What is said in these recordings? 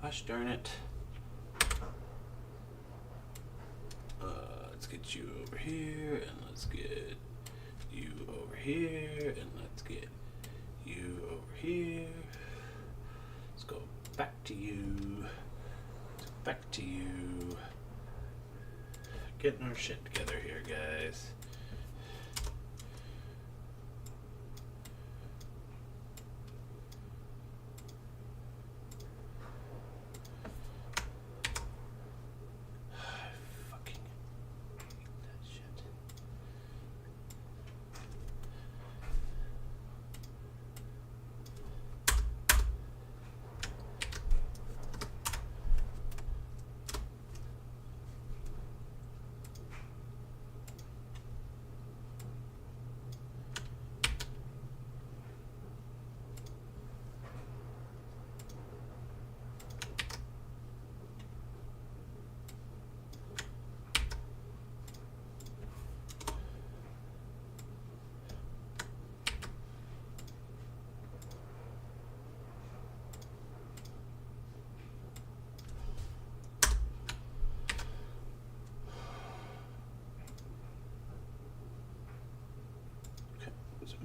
Gosh darn it. Let's get you over here, and let's get you over here, and let's get you over here. Let's go back to you. Back to you. Getting our shit together here, guys.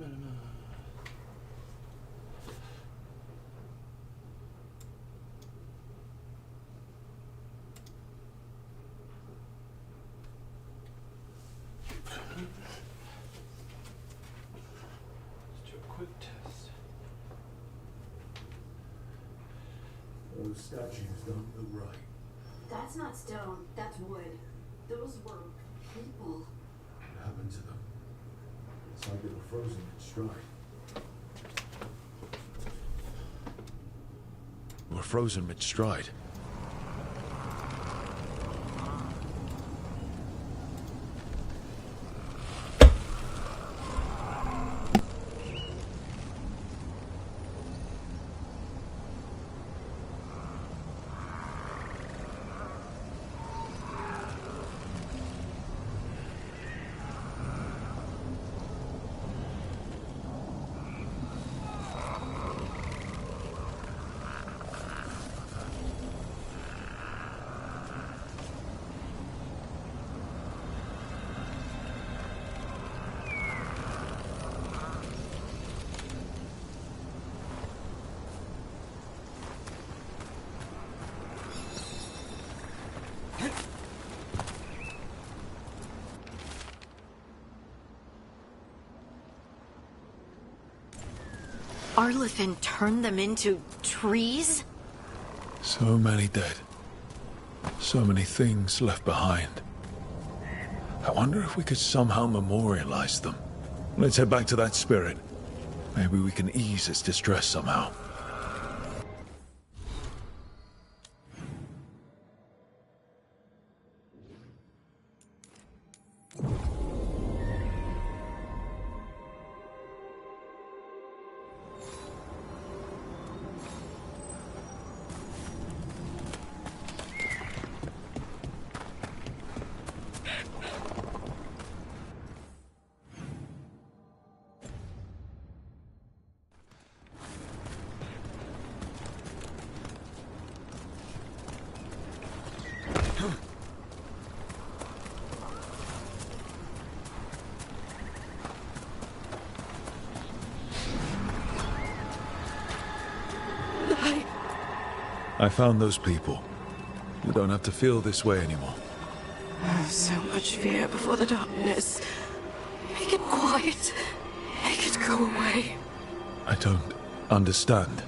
Let's do a quick test. Those statues don't look right. That's not stone, that's wood. Those were people. What happened to them? It's like they were frozen in stride. We're frozen mid-stride. Arlithin turned them into trees? So many dead. So many things left behind. I wonder if we could somehow memorialize them. Let's head back to that spirit. Maybe we can ease its distress somehow. I found those people. You don't have to feel this way anymore. So much fear before the darkness. Make it quiet. Make it go away. I don't understand.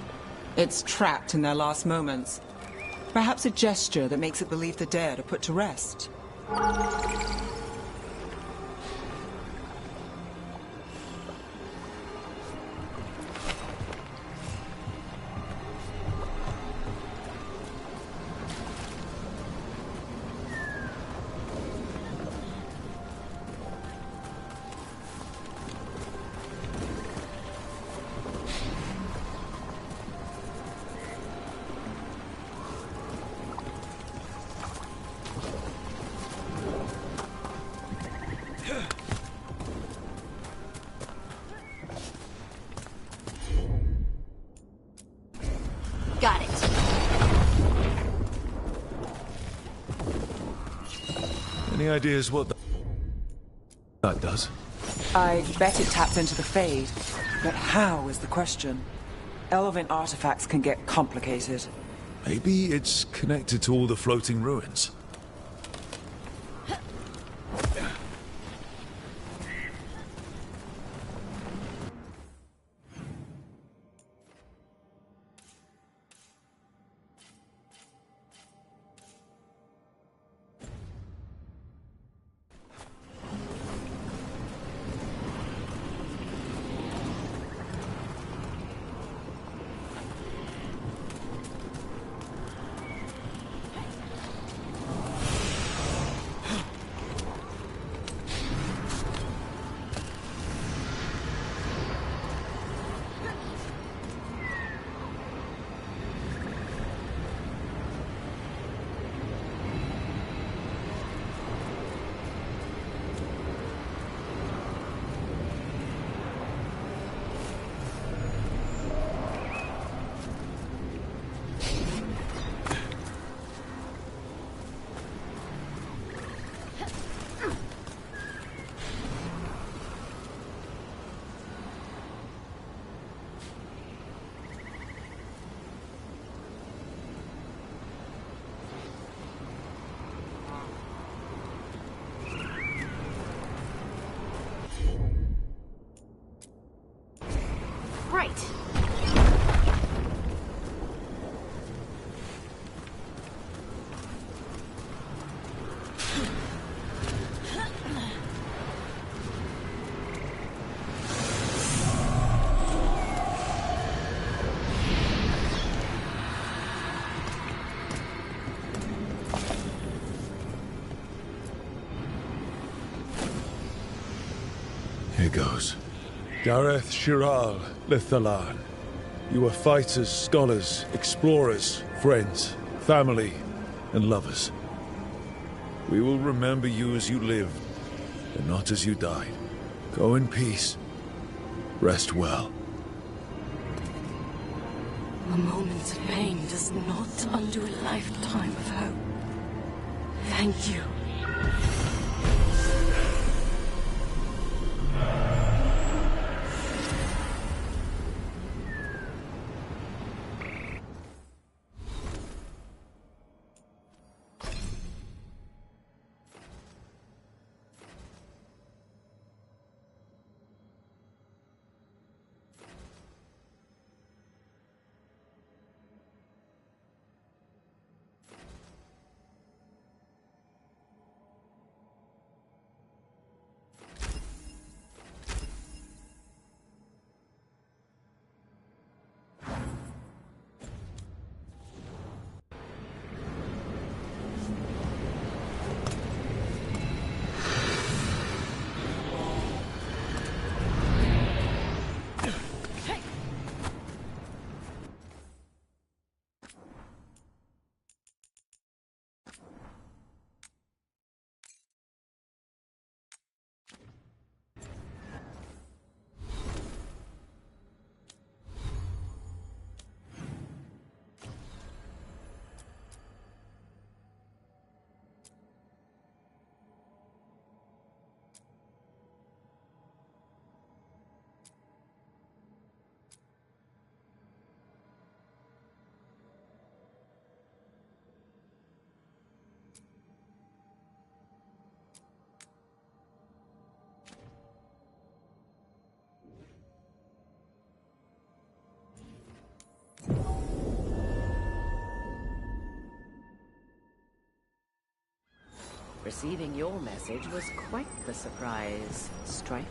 It's trapped in their last moments. Perhaps a gesture that makes it believe the dead are put to rest. Got it. Any ideas what that does? I bet it taps into the Fade, but how is the question. Elven artifacts can get complicated. Maybe it's connected to all the floating ruins. Right. Here goes. Gareth Shiral Lithalan. You are fighters, scholars, explorers, friends, family, and lovers. We will remember you as you lived, and not as you died. Go in peace. Rest well. A moment's pain does not undo a lifetime of hope. Thank you. Receiving your message was quite the surprise, Strife.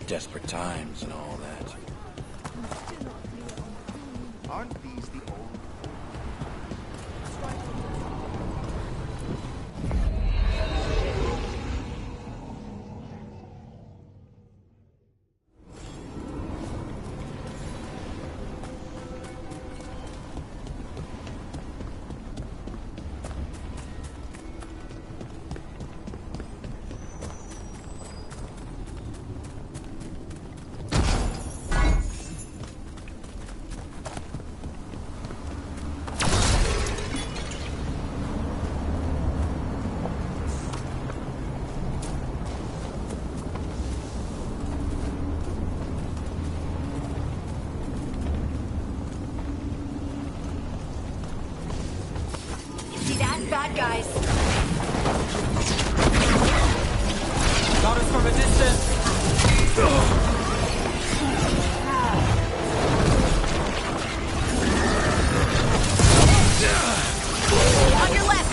Desperate times and all that. Aren't these the old... bad guys. Got us from a distance. On your left.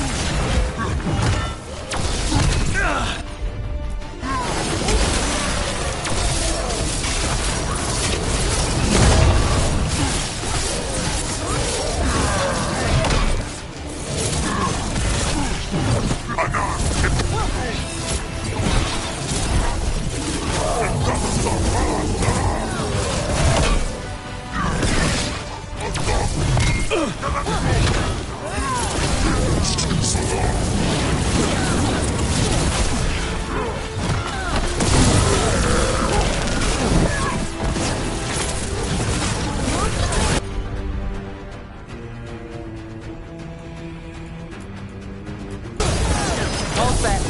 All set.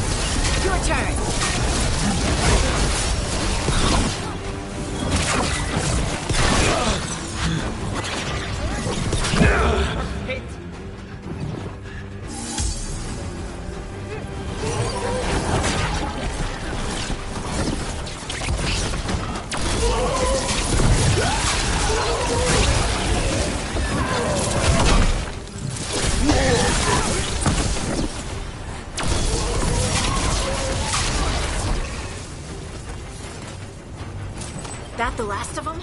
Your turn. Hit. That the last of them?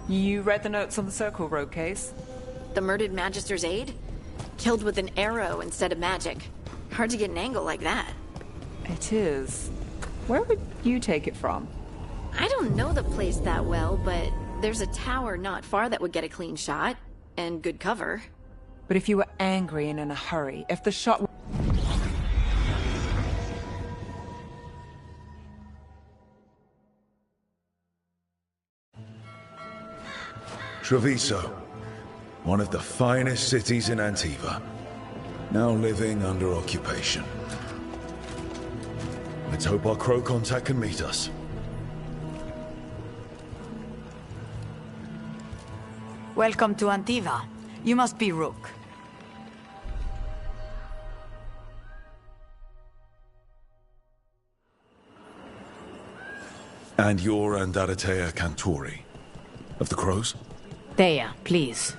You read the notes on the Circle Road case? The murdered Magister's aide? Killed with an arrow instead of magic. Hard to get an angle like that. It is. Where would you take it from? I don't know the place that well, but there's a tower not far that would get a clean shot. And good cover. But if you were angry and in a hurry, if the shot... Treviso, one of the finest cities in Antiva, now living under occupation. Let's hope our crow contact can meet us. Welcome to Antiva. You must be Rook. And you're Andaratea Cantori, of the Crows? Thea, please.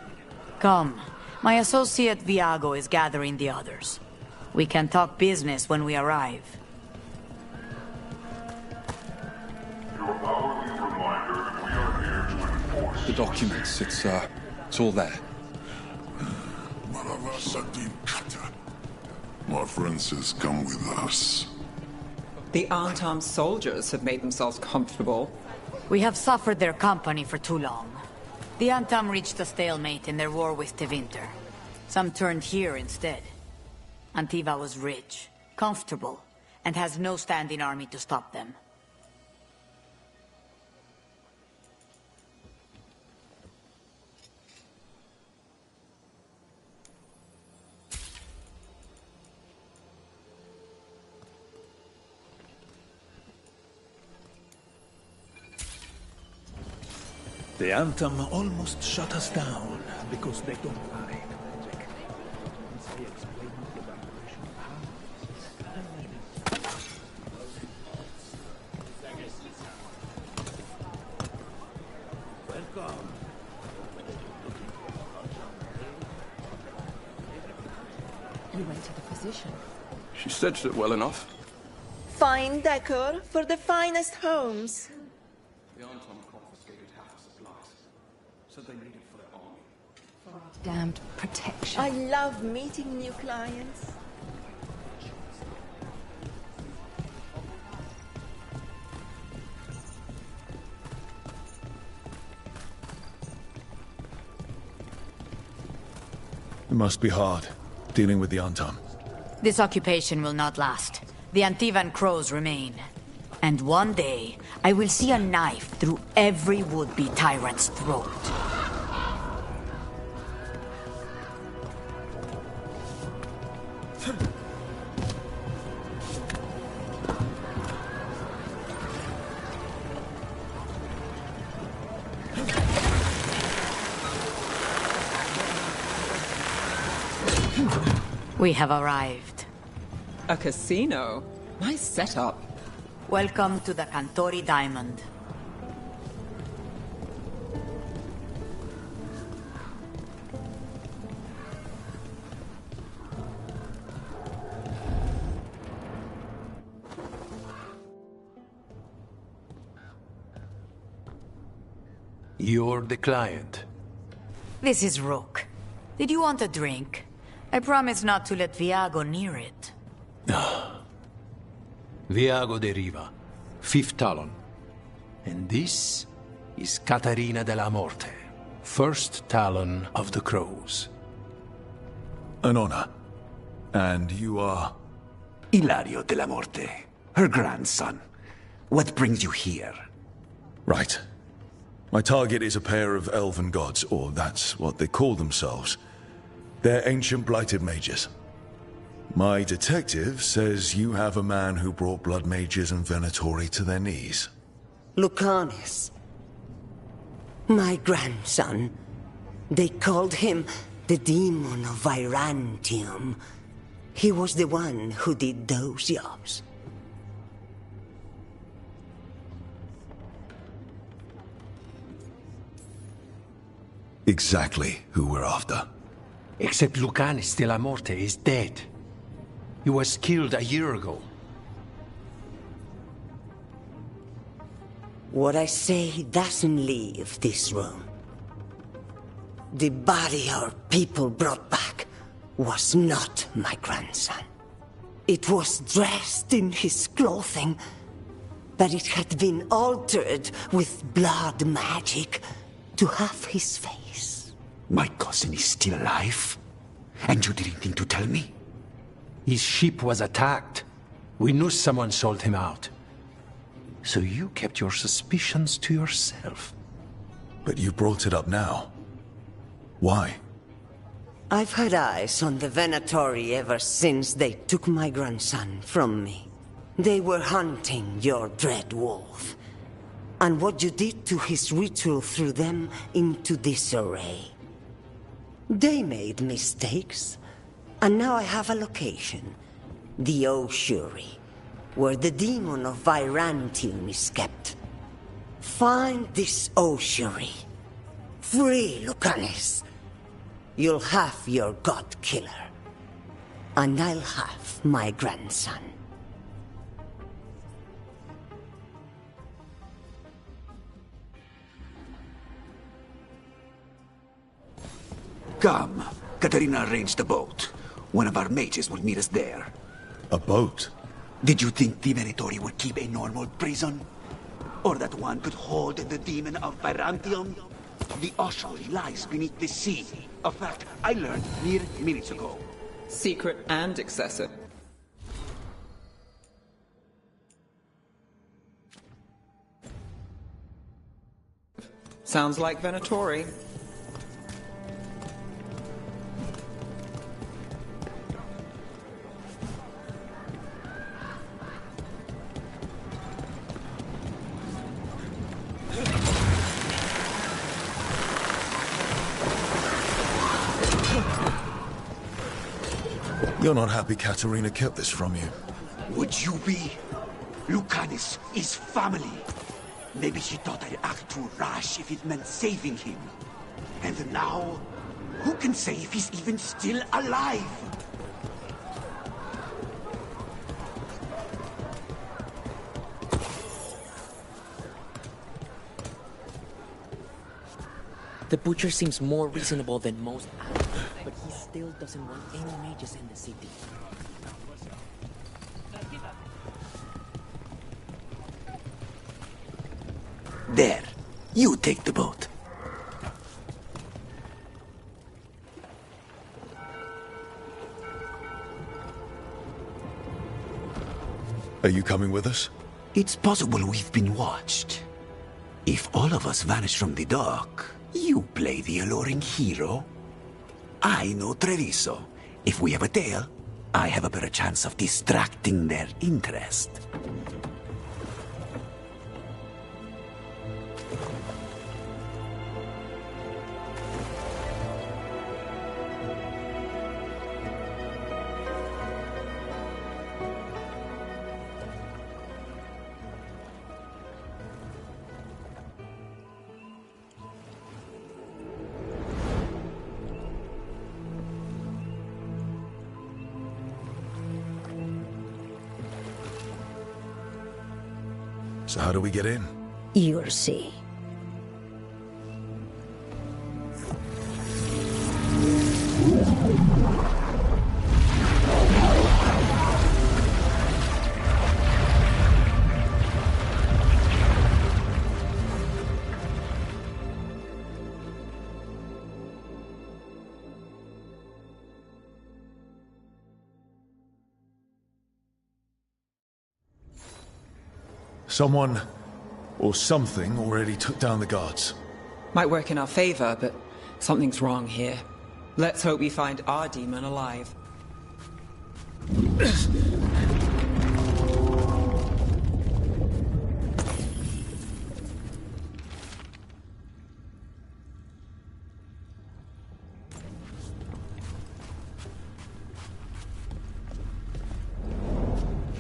Come. My associate Viago is gathering the others. We can talk business when we arrive. The documents, it's all there. My friend says come with us. The unarmed soldiers have made themselves comfortable. We have suffered their company for too long. The Antam reached a stalemate in their war with Tevinter. Some turned here instead. Antiva was rich, comfortable, and has no standing army to stop them. The Anthem almost shut us down because they don't hide magic. Once I explain the vibration of welcome. You went to the physician. She stitched it well enough. Fine decor for the finest homes. The Anton confiscated half the supplies. Said they needed for their army. For our damned protection. I love meeting new clients. must be hard, dealing with the Untom. This occupation will not last. The Antivan crows remain. And one day, I will see a knife through every would-be tyrant's throat. We have arrived. A casino? Nice setup. Welcome to the Cantori Diamond. You're the client. This is Rook. Did you want a drink? I promise not to let Viago near it. Viago de Riva, 5th Talon. And this is Catarina de la Morte, 1st Talon of the Crows. An honor. And you are? Ilario de la Morte, her grandson. What brings you here? Right. My target is a pair of elven gods, or that's what they call themselves. They're ancient blighted mages. My detective says you have a man who brought blood mages and Venatori to their knees. Lucanus. My grandson. They called him the Demon of Virantium. He was the one who did those jobs. Exactly who we're after. Except Lucanus de la Morte is dead. He was killed a year ago. What I say doesn't leave this room. The body our people brought back was not my grandson. It was dressed in his clothing, but it had been altered with blood magic to have his face. My cousin is still alive? And you didn't think to tell me? His ship was attacked. We knew someone sold him out. So you kept your suspicions to yourself. But you brought it up now. Why? I've had eyes on the Venatori ever since they took my grandson from me. They were hunting your dread wolf. And what you did to his ritual threw them into disarray. They made mistakes, and now I have a location. The Ossuary, where the demon of Virantium is kept. Find this Ossuary. Free Lucanus. You'll have your god killer. And I'll have my grandson. Come. Katarina arranged a boat. One of our mages will meet us there. A boat? Did you think the Venatori would keep a normal prison? Or that one could hold the demon of Virantium? The ossuary lies beneath the sea. A fact I learned mere minutes ago. Secret and excessive. Sounds like Venatori. You're not happy Katarina kept this from you. Would you be? Lucanus is family. Maybe she thought I'd act too rash if it meant saving him. And now, who can say if he's even still alive? The butcher seems more reasonable than most, but he still doesn't want any mages in the city. There. You take the boat. Are you coming with us? It's possible we've been watched. If all of us vanish from the dock, you play the alluring hero. I know Treviso. If we have a tail, I have a better chance of distracting their interest. So how do we get in? You'll see. Someone or something already took down the guards. Might work in our favor, but something's wrong here. Let's hope we find our demon alive.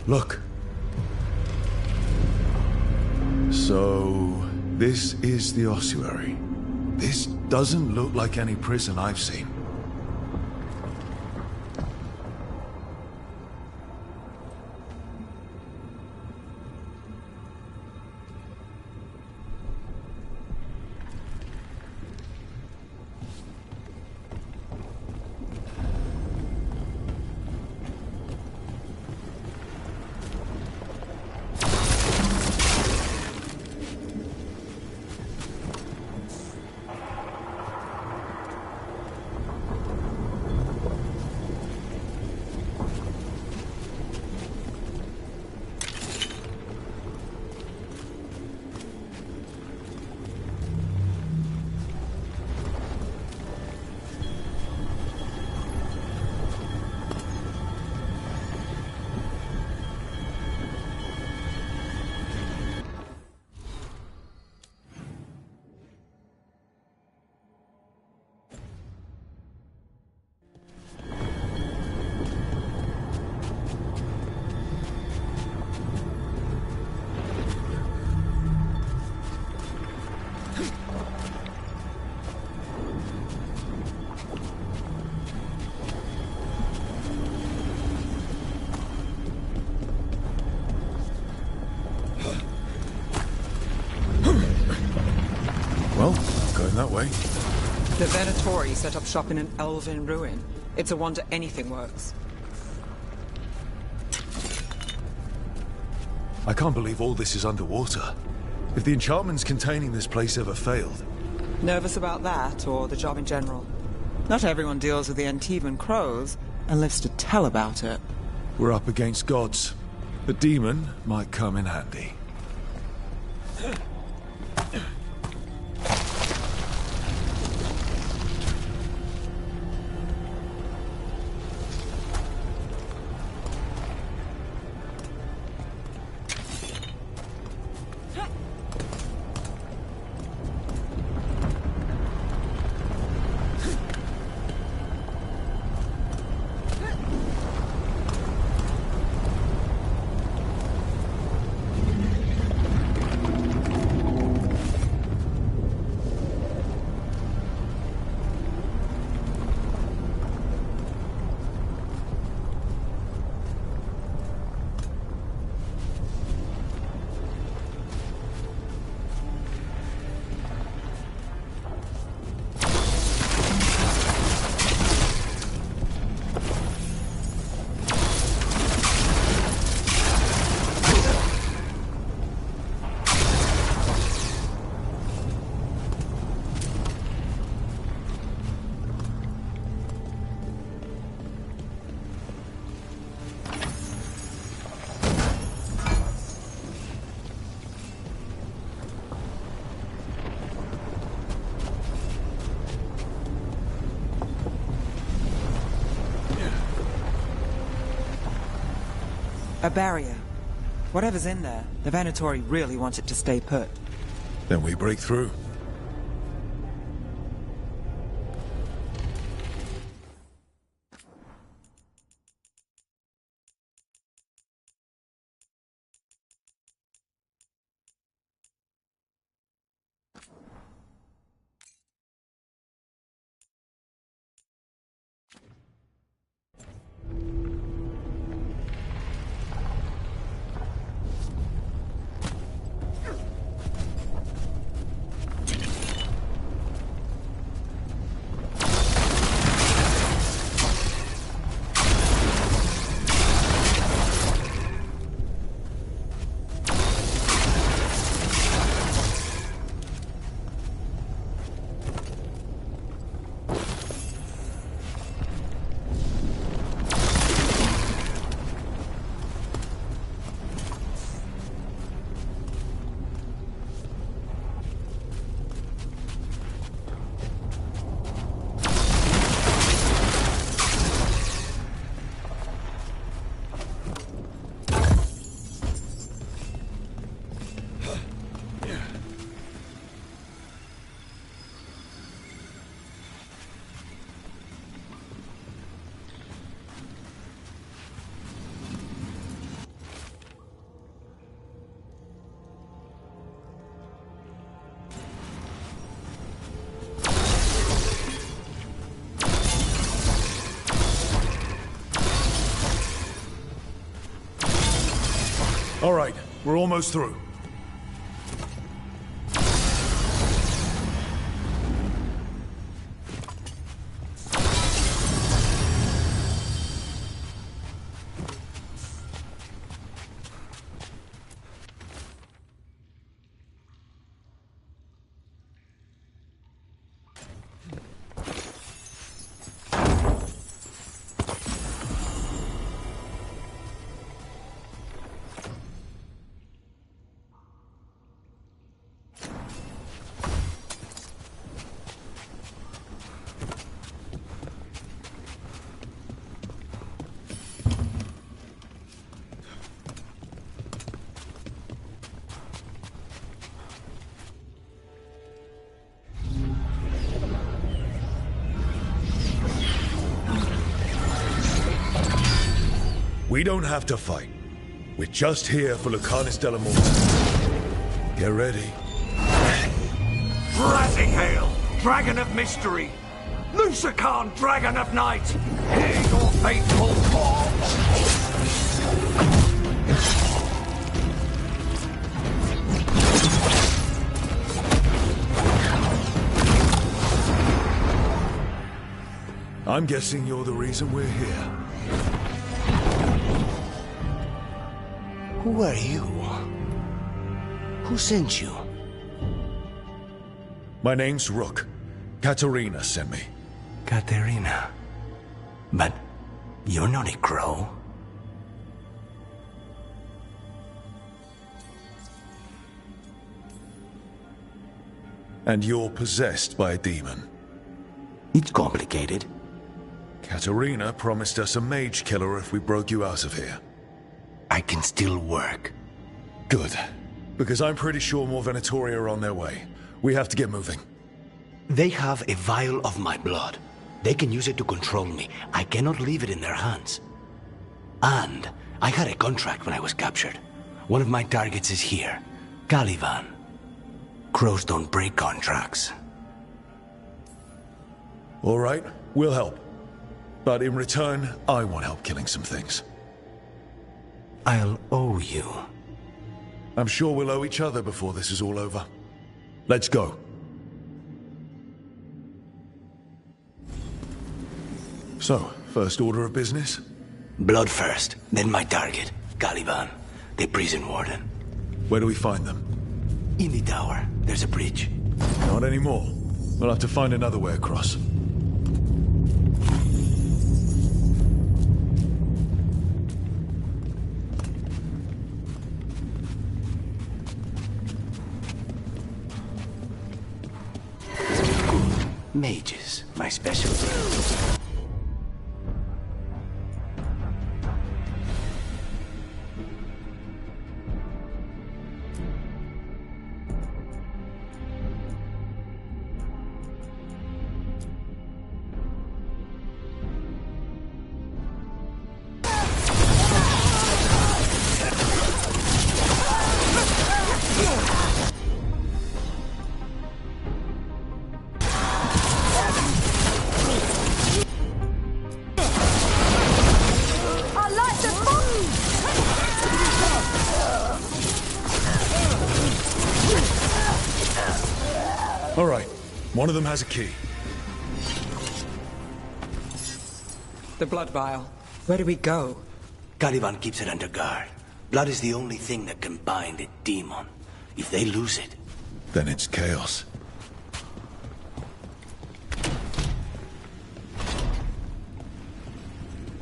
Look. So, this is the ossuary. This doesn't look like any prison I've seen. That way. The Venatori set up shop in an elven ruin. It's a wonder anything works. I can't believe all this is underwater. If the enchantments containing this place ever failed... Nervous about that, or the job in general? Not everyone deals with the Antivan crows and lives to tell about it. We're up against gods. The demon might come in handy. A barrier. Whatever's in there, the Venatori really wants it to stay put. Then we break through. All right, we're almost through. We don't have to fight. We're just here for Lucanus de la Morte. Get ready. Rising hail, Dragon of Mystery! Lucican, Dragon of Night! Hear your fateful call! I'm guessing you're the reason we're here. Who are you? Who sent you? My name's Rook. Katerina sent me. Katerina. But you're not a crow. And you're possessed by a demon. It's complicated. Katerina promised us a mage killer if we broke you out of here. I can still work. Good. Because I'm pretty sure more Venatori are on their way. We have to get moving. They have a vial of my blood. They can use it to control me. I cannot leave it in their hands. And I had a contract when I was captured. One of my targets is here. Caliban. Crows don't break contracts. All right, we'll help. But in return, I want help killing some things. I'll owe you. I'm sure we'll owe each other before this is all over. Let's go. So, first order of business? Blood first, then my target, Caliban, the prison warden. Where do we find them? In the tower. There's a bridge. Not anymore. We'll have to find another way across. Mages, my specialty. All right. One of them has a key. The blood vial. Where do we go? Caliban keeps it under guard. Blood is the only thing that can bind a demon. If they lose it... Then it's chaos.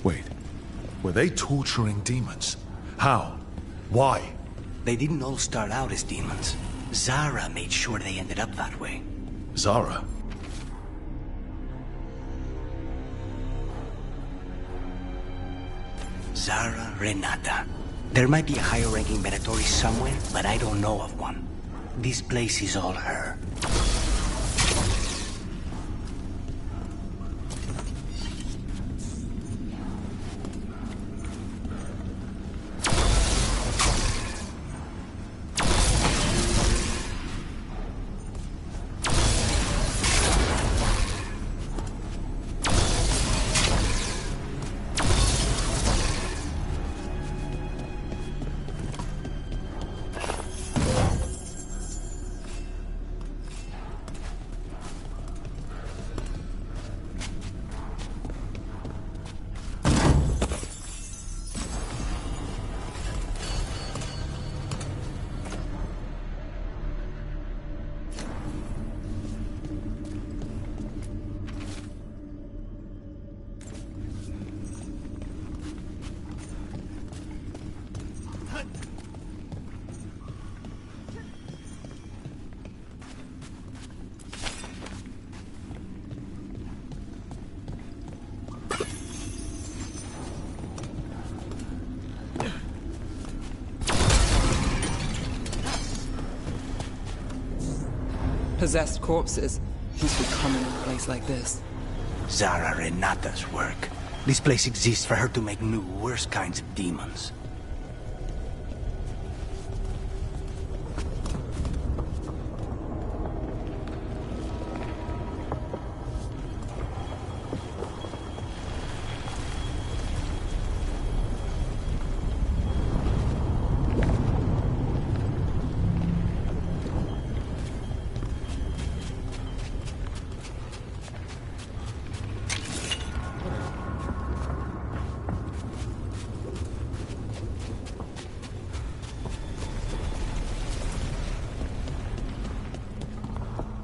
Wait. Were they torturing demons? How? Why? They didn't all start out as demons. Zara made sure they ended up that way. Zara? Zara Renata. There might be a higher-ranking Venatori somewhere, but I don't know of one. This place is all her. Possessed corpses. Must be common in a place like this. Zara Renata's work. This place exists for her to make new, worse kinds of demons.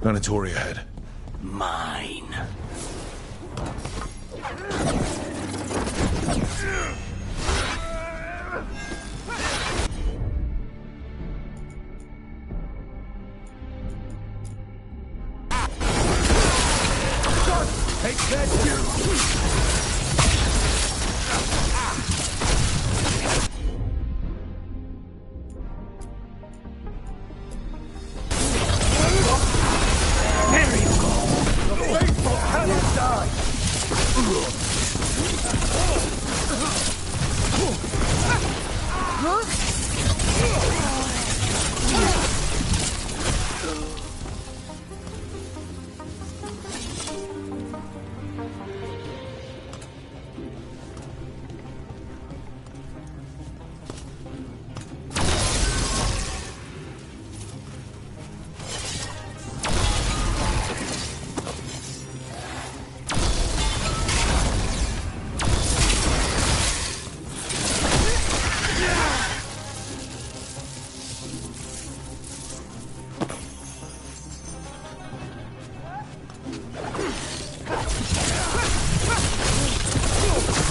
Venatori ahead. Mine. Take that, you!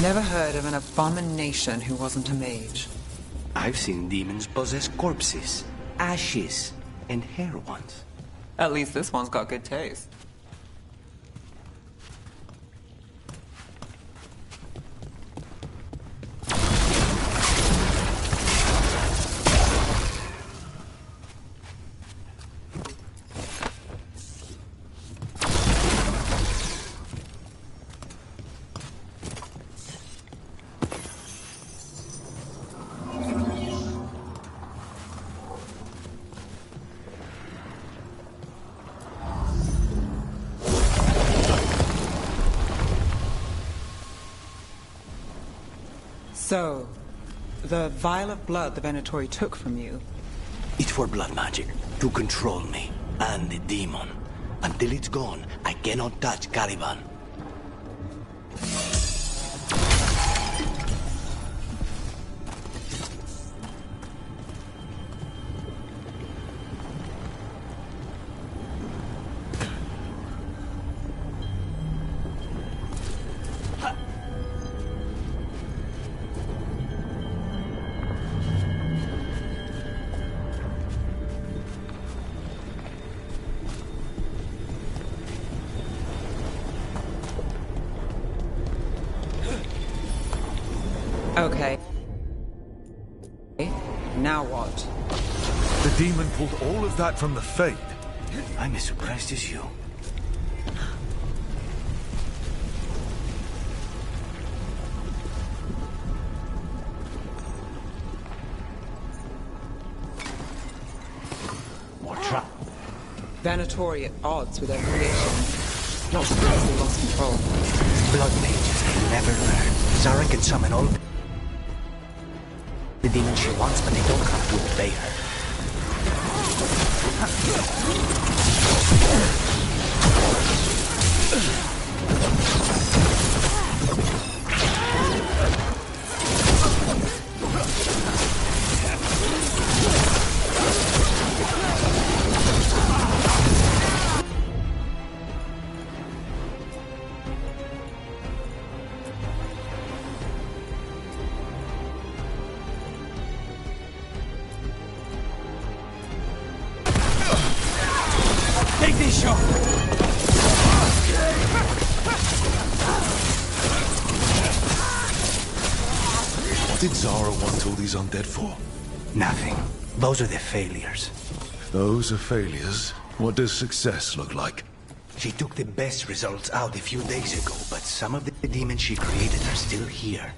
Never heard of an abomination who wasn't a mage. I've seen demons possess corpses, ashes, and hair ones. At least this one's got good taste. So, the vial of blood the Venatori took from you... It's for blood magic, to control me, and the demon. Until it's gone, I cannot touch Caliban. Okay. Now what? The demon pulled all of that from the Fade. I'm as surprised as you. More trap. Venatori at odds with their creation. Not because they lost control. Blood mages can never learn. Zara can summon all the demons she wants, but they don't have to obey her. Take this shot! What did Zara want all these undead for? Nothing. Those are the failures. Those are failures. What does success look like? She took the best results out a few days ago, but some of the demons she created are still here.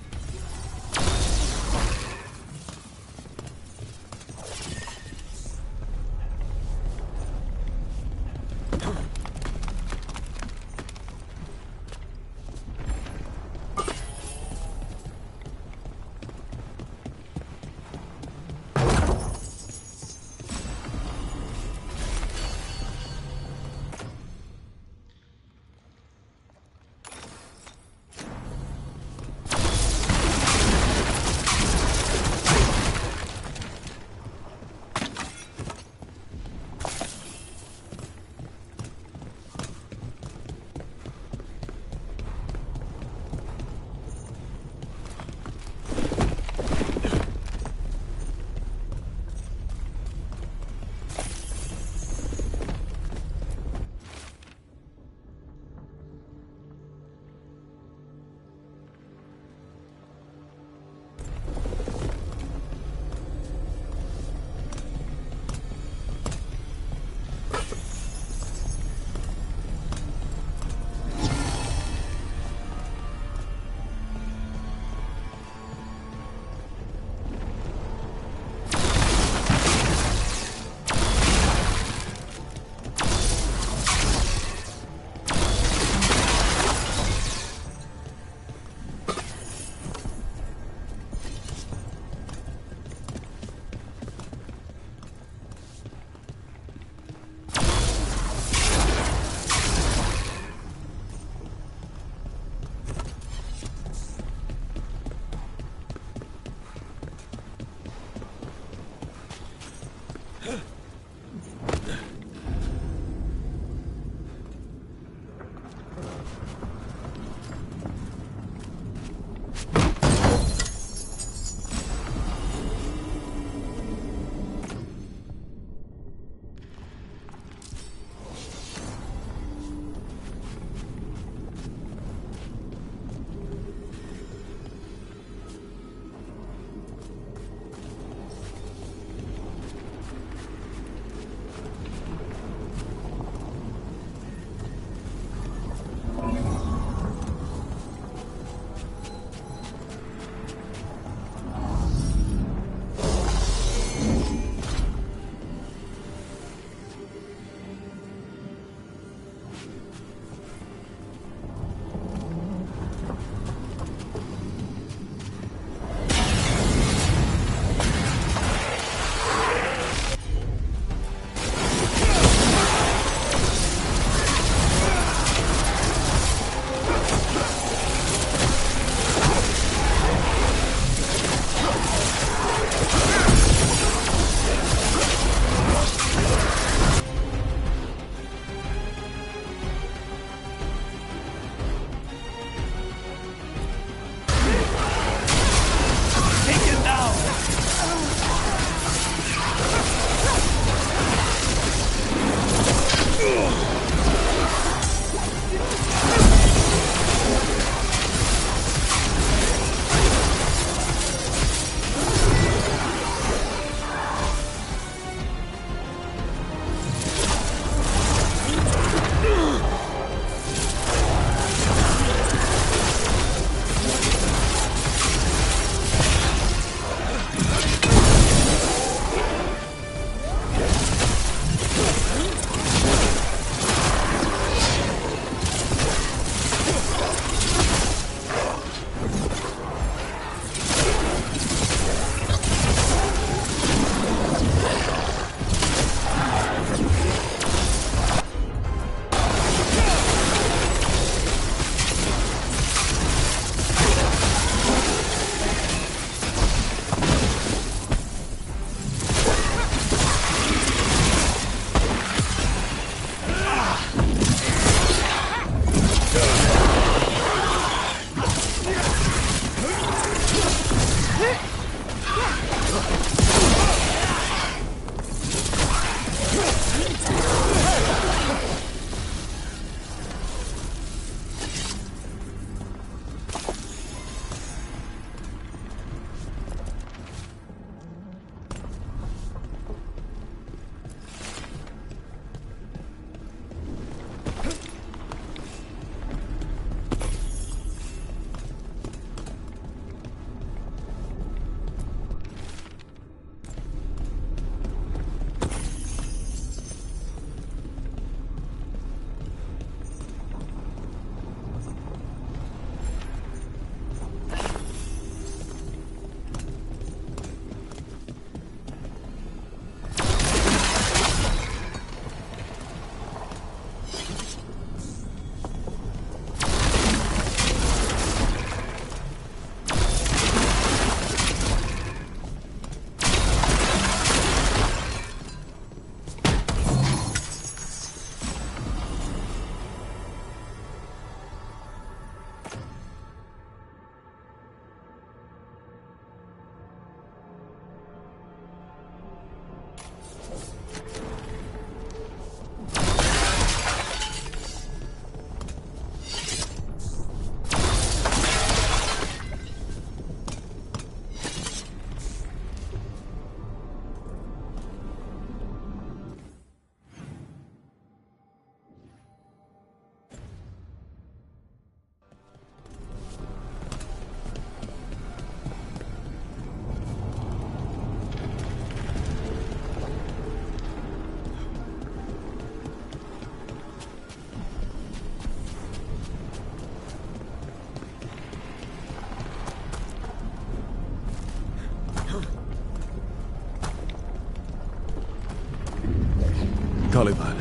Caliban.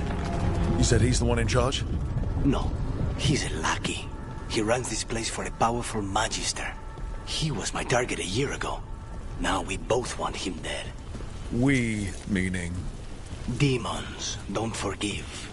You said he's the one in charge? No, he's a lackey. He runs this place for a powerful magister. He was my target a year ago. Now we both want him dead. We, meaning? Demons don't forgive.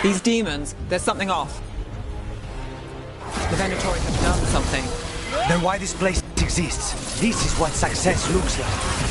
These demons, there's something off. The Venatori have done something. Then why this place exists? This is what success looks like.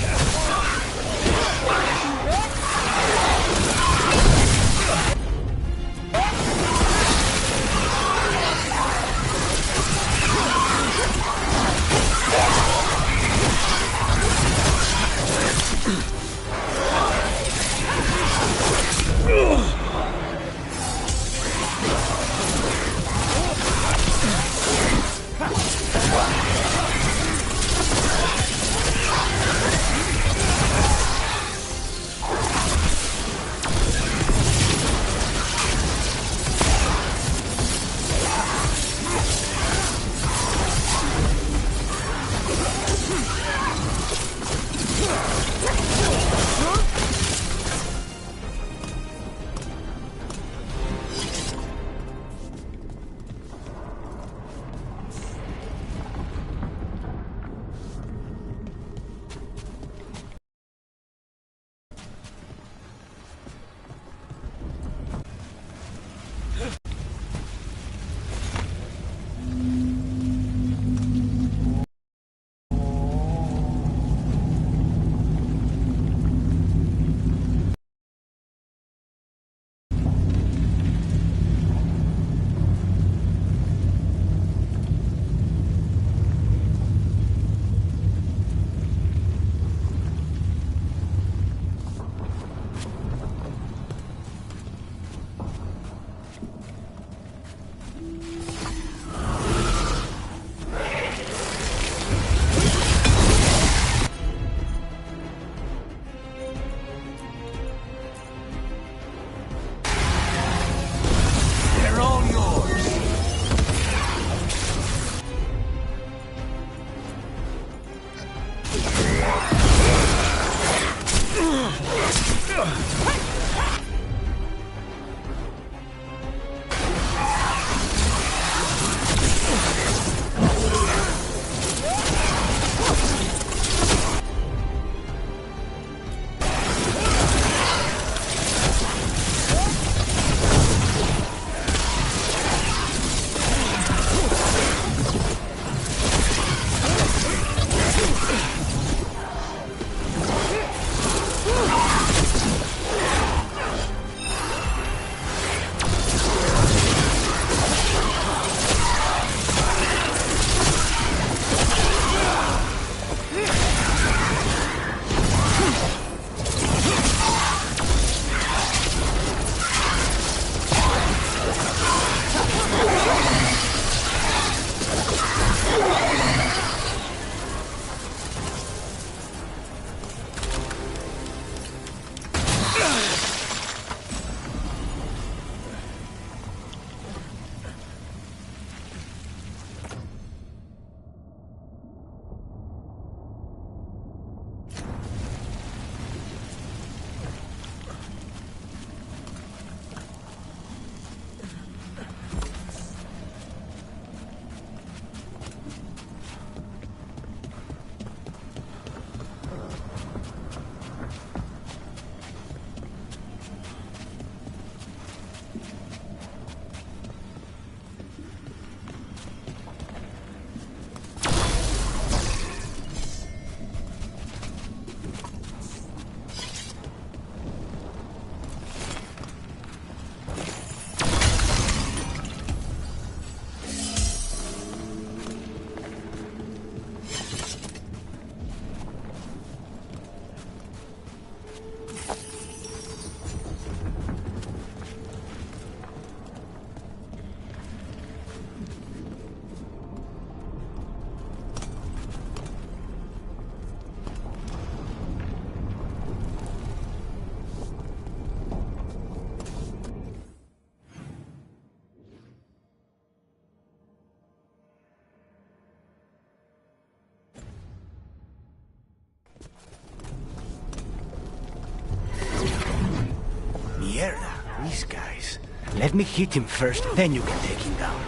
Mierda, these guys. Let me hit him first, then you can take him down.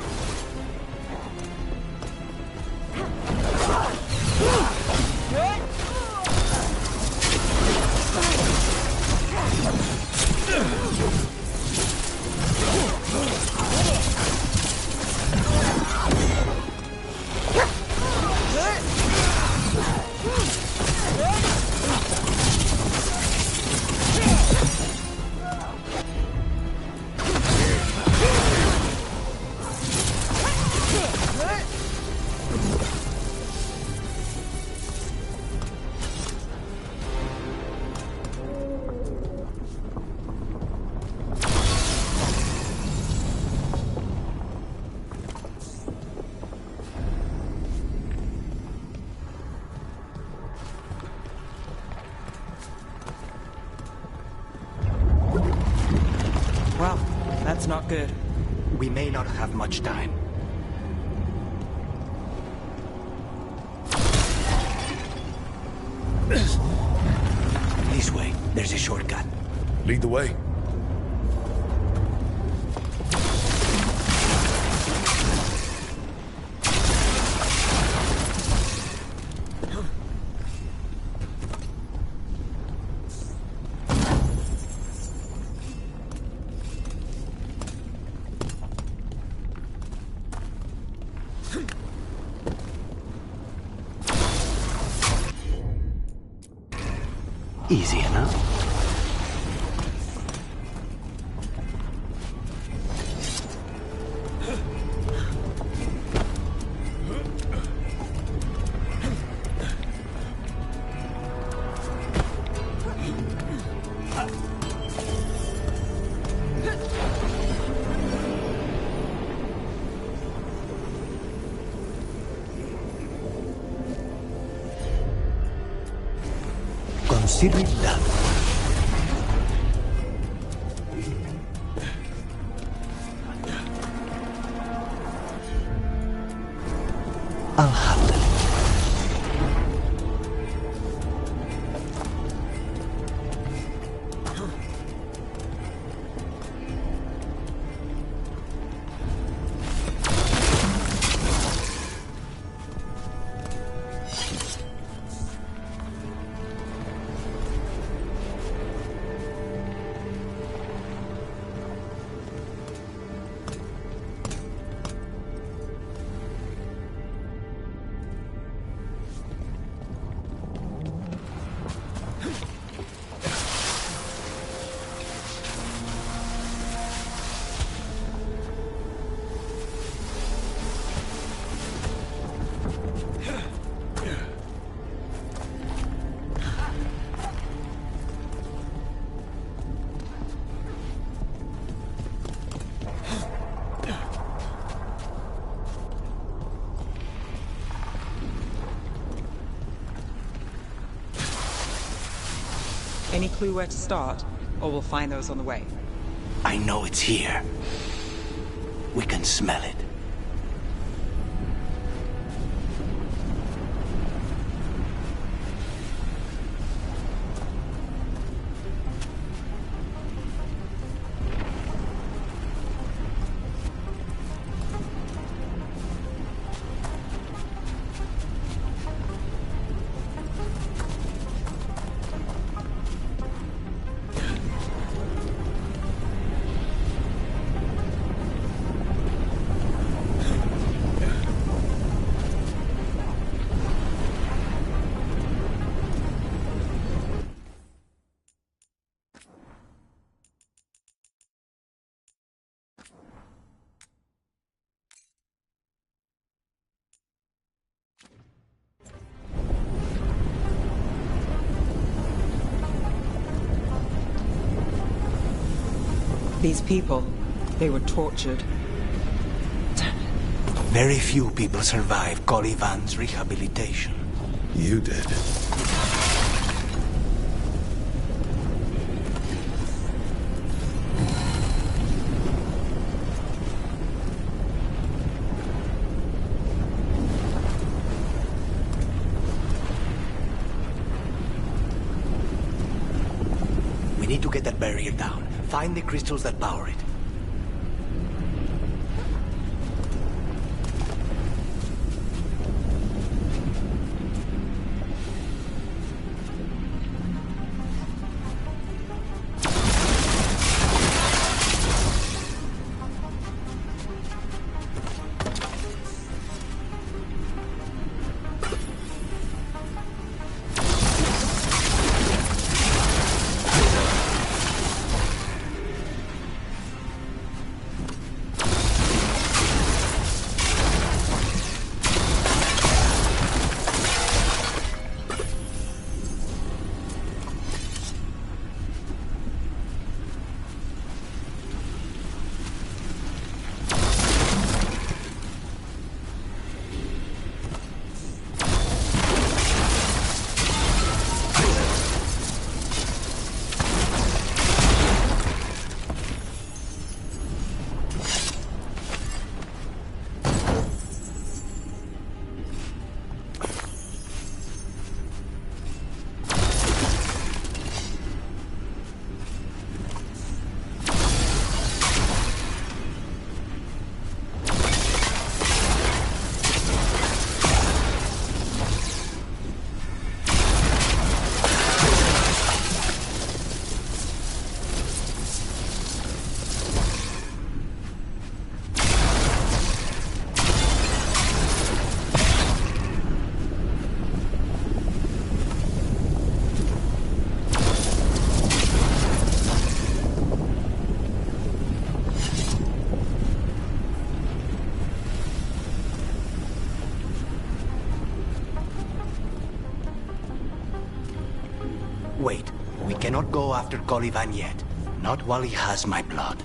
Well, that's not good. We may not have much time. This way. There's a shortcut. Lead the way. Easy enough. Consider it done. I'll handle it. Any clue where to start? Or we'll find those on the way. I know it's here. We can smell it. These people, they were tortured. Very few people survive Colivan's rehabilitation. You did. We need to get that barrel barrier down. Find the crystals that power it. Wait, we cannot go after Caliban yet. Not while he has my blood.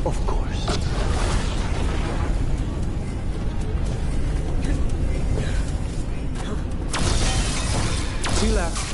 Of course. Two left.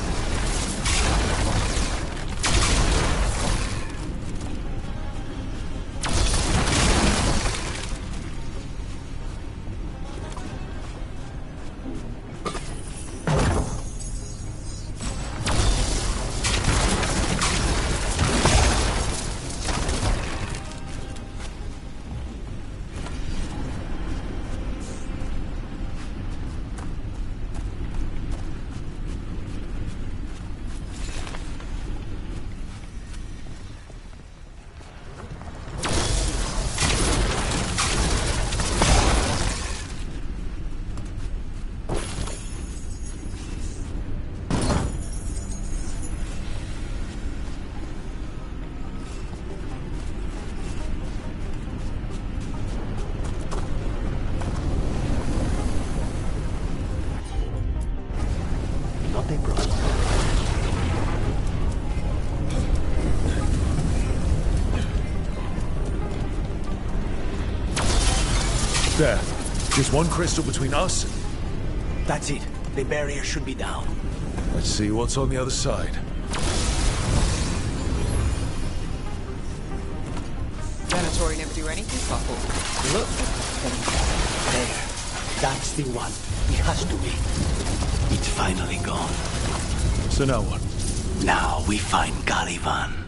Not a problem. There. Just one crystal between us. That's it. The barrier should be down. Let's see what's on the other side. Venatori never do anything thoughtful. Look. There. That's the one. It has to be. It's finally gone. So now what? Now we find Caliban.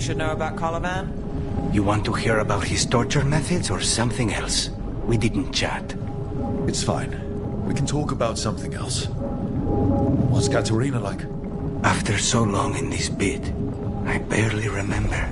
should know about Caliban? You want to hear about his torture methods or something else? We didn't chat. It's fine. We can talk about something else. What's Katerina like? After so long in this bit, I barely remember.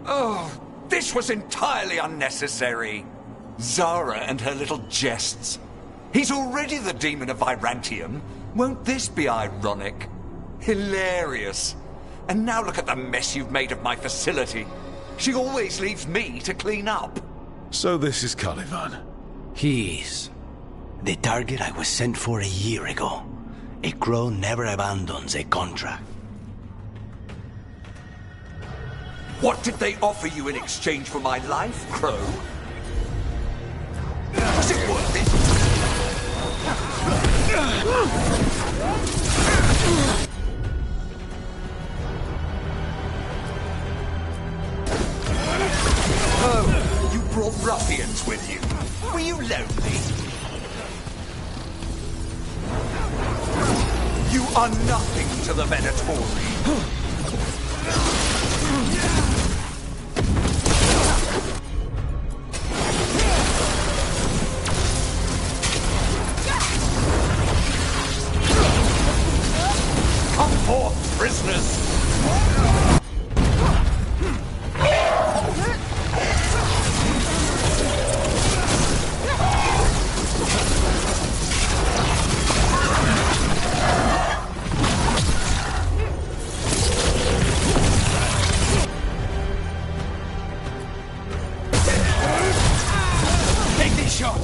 Oh, this was entirely unnecessary. Zara and her little jests. He's already the demon of Virantium. Won't this be ironic? Hilarious. And now look at the mess you've made of my facility. She always leaves me to clean up. So this is Caliban. He is. The target I was sent for a year ago. A crow never abandons a contract. What did they offer you in exchange for my life, Crow? Was it worth it? Oh, you brought ruffians with you. Were you lonely? You are nothing to the Venatori. Come forth, prisoners! Take this shot!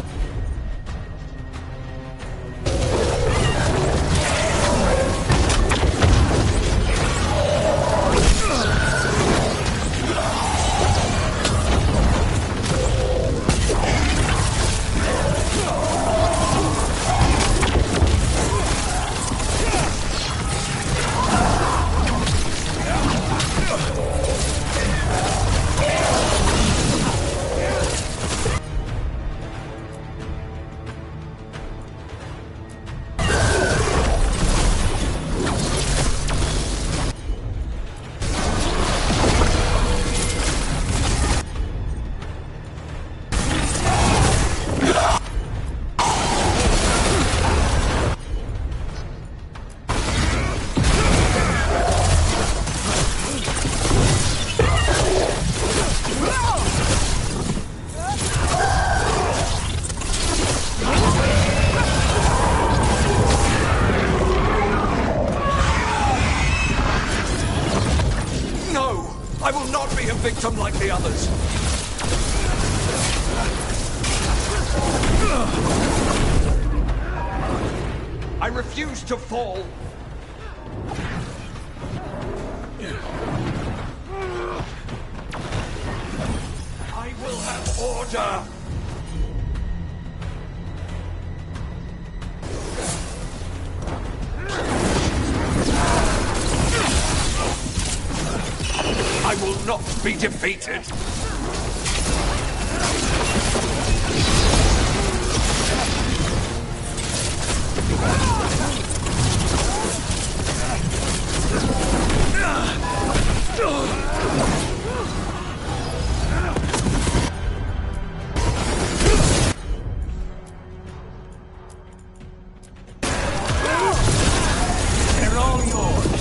I will not be a victim like the others. I refuse to fall. I will have order. I will not be defeated. They're all yours.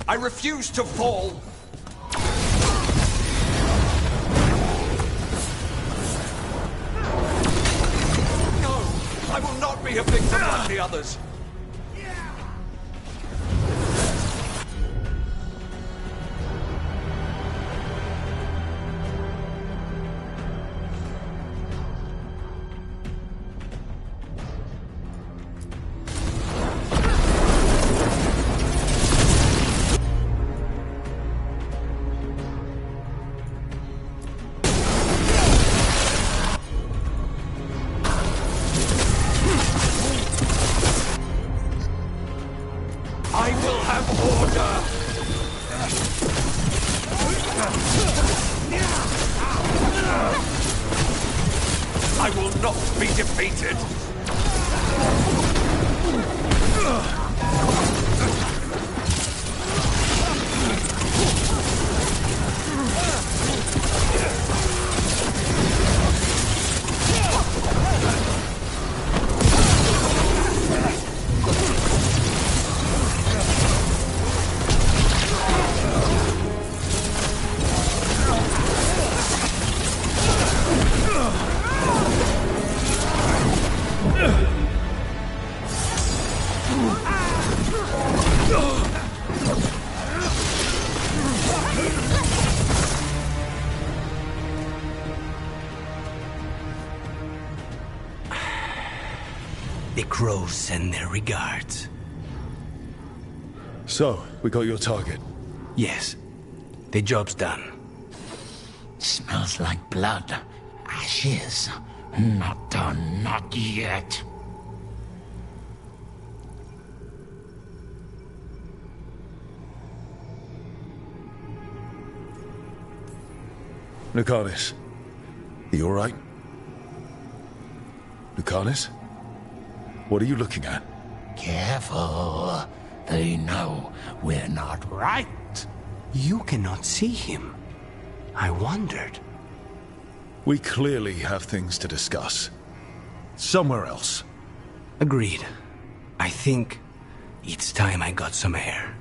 I refuse to fall! No! I will not be a victim like the others! I will have order! I will not be defeated! The crows send their regards. So, we got your target? Yes. The job's done. Smells like blood. Ashes. Not done, not yet. Lucanus. You alright? Lucanus? What are you looking at? Careful. They know we're not right. You cannot see him. I wondered. We clearly have things to discuss. Somewhere else. Agreed. I think it's time I got some air.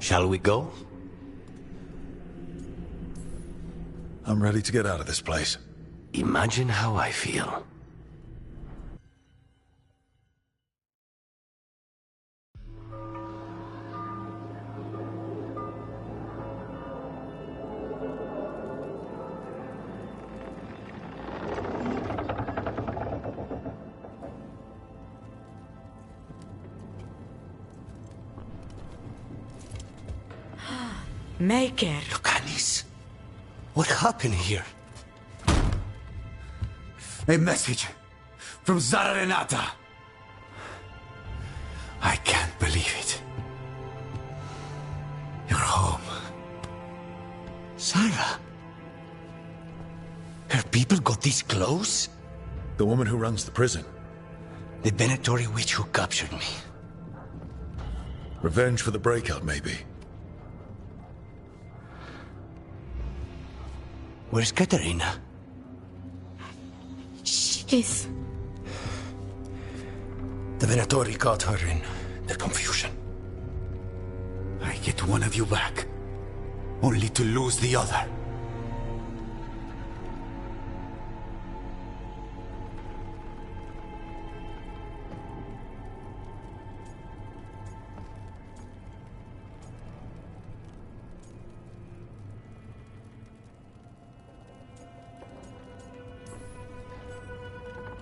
Shall we go? I'm ready to get out of this place. Imagine how I feel. Make it. Lucanis, what happened here? A message from Zara Renata. I can't believe it. You're home. Sarah? Her people got this close? The woman who runs the prison. The Venatori witch who captured me. Revenge for the breakout, maybe. Where's Katerina? She's... The Venatori caught her in their confusion. I get one of you back, only to lose the other.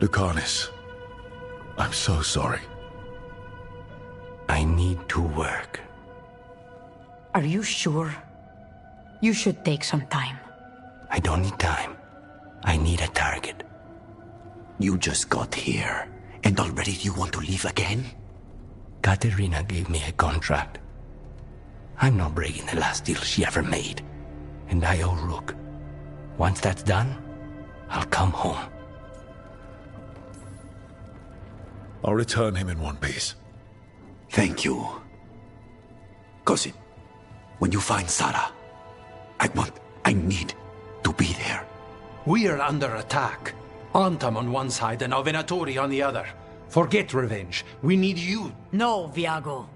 Lucanis, I'm so sorry. I need to work. Are you sure? You should take some time. I don't need time. I need a target. You just got here, and already you want to leave again? Katerina gave me a contract. I'm not breaking the last deal she ever made. And I owe Rook. Once that's done, I'll come home. I'll return him in one piece. Thank you. Cousin, when you find Sarah, I need to be there. We are under attack. Antam on one side and Venatori on the other. Forget revenge. We need you. No, Viago.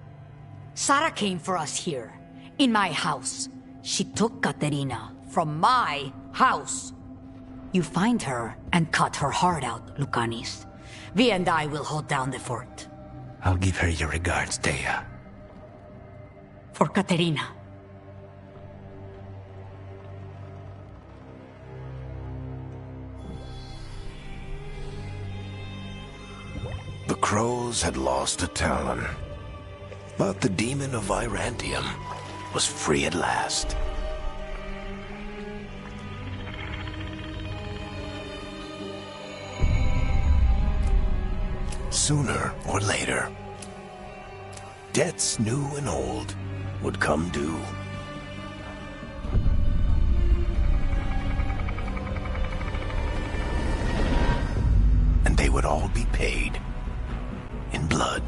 Sarah came for us here, in my house. She took Katerina from my house. You find her and cut her heart out, Lucanis. Vi and I will hold down the fort. I'll give her your regards, Thea. For Katerina. The crows had lost a talon, but the demon of Irantium was free at last. Sooner or later, debts new and old would come due. And they would all be paid in blood.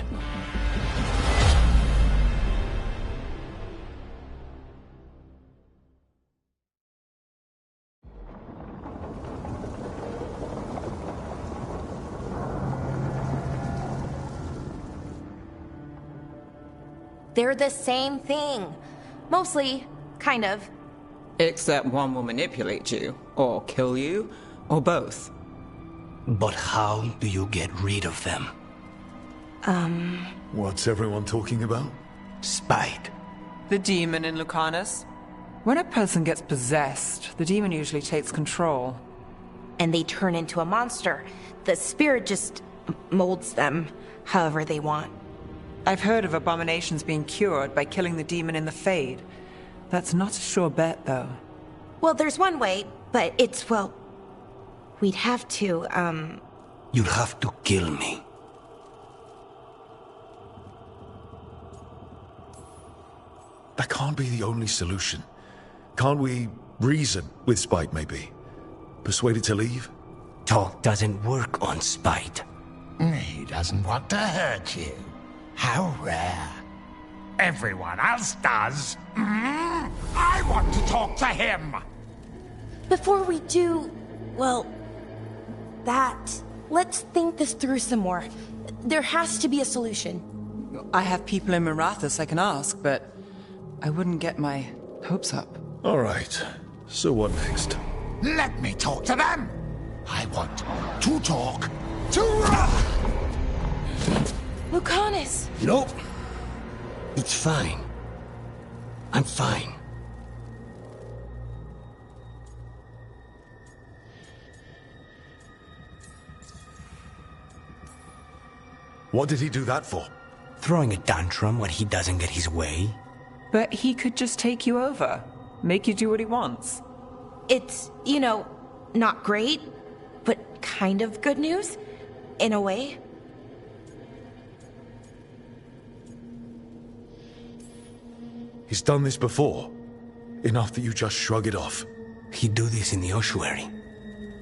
They're the same thing. Mostly, kind of. Except one will manipulate you, or kill you, or both. But how do you get rid of them? What's everyone talking about? Spite. The demon in Lucanus. When a person gets possessed, the demon usually takes control. And they turn into a monster. The spirit just molds them however they want. I've heard of abominations being cured by killing the demon in the Fade. That's not a sure bet, though. Well, there's one way, but it's, well... We'd have to, You'll have to kill me. That can't be the only solution. Can't we reason with Spite, maybe? Persuade it to leave? Talk doesn't work on Spite. He doesn't want to hurt you. How rare. Everyone else does. I want to talk to him. Before we do, well, let's think this through some more. There has to be a solution. I have people in Marathas I can ask, but I wouldn't get my hopes up. All right. So what next? Let me talk to them! I want to talk to... Lucanus! Nope. It's fine. I'm fine. What did he do that for? Throwing a tantrum when he doesn't get his way. But he could just take you over. Make you do what he wants. It's, not great, but kind of good news, in a way. He's done this before. Enough that you just shrug it off. He'd do this in the ossuary.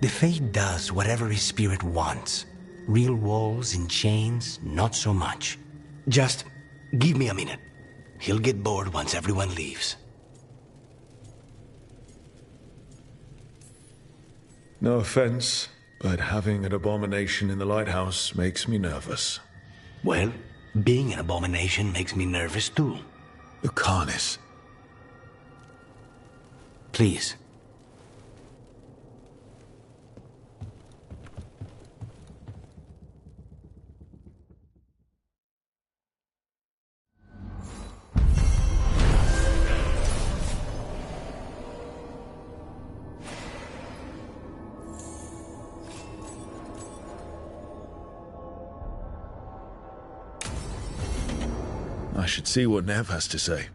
The Fate does whatever his spirit wants. Real walls and chains, not so much. Just give me a minute. He'll get bored once everyone leaves. No offense, but having an abomination in the lighthouse makes me nervous. Well, being an abomination makes me nervous too. Lucanus. Please. I should see what Nev has to say.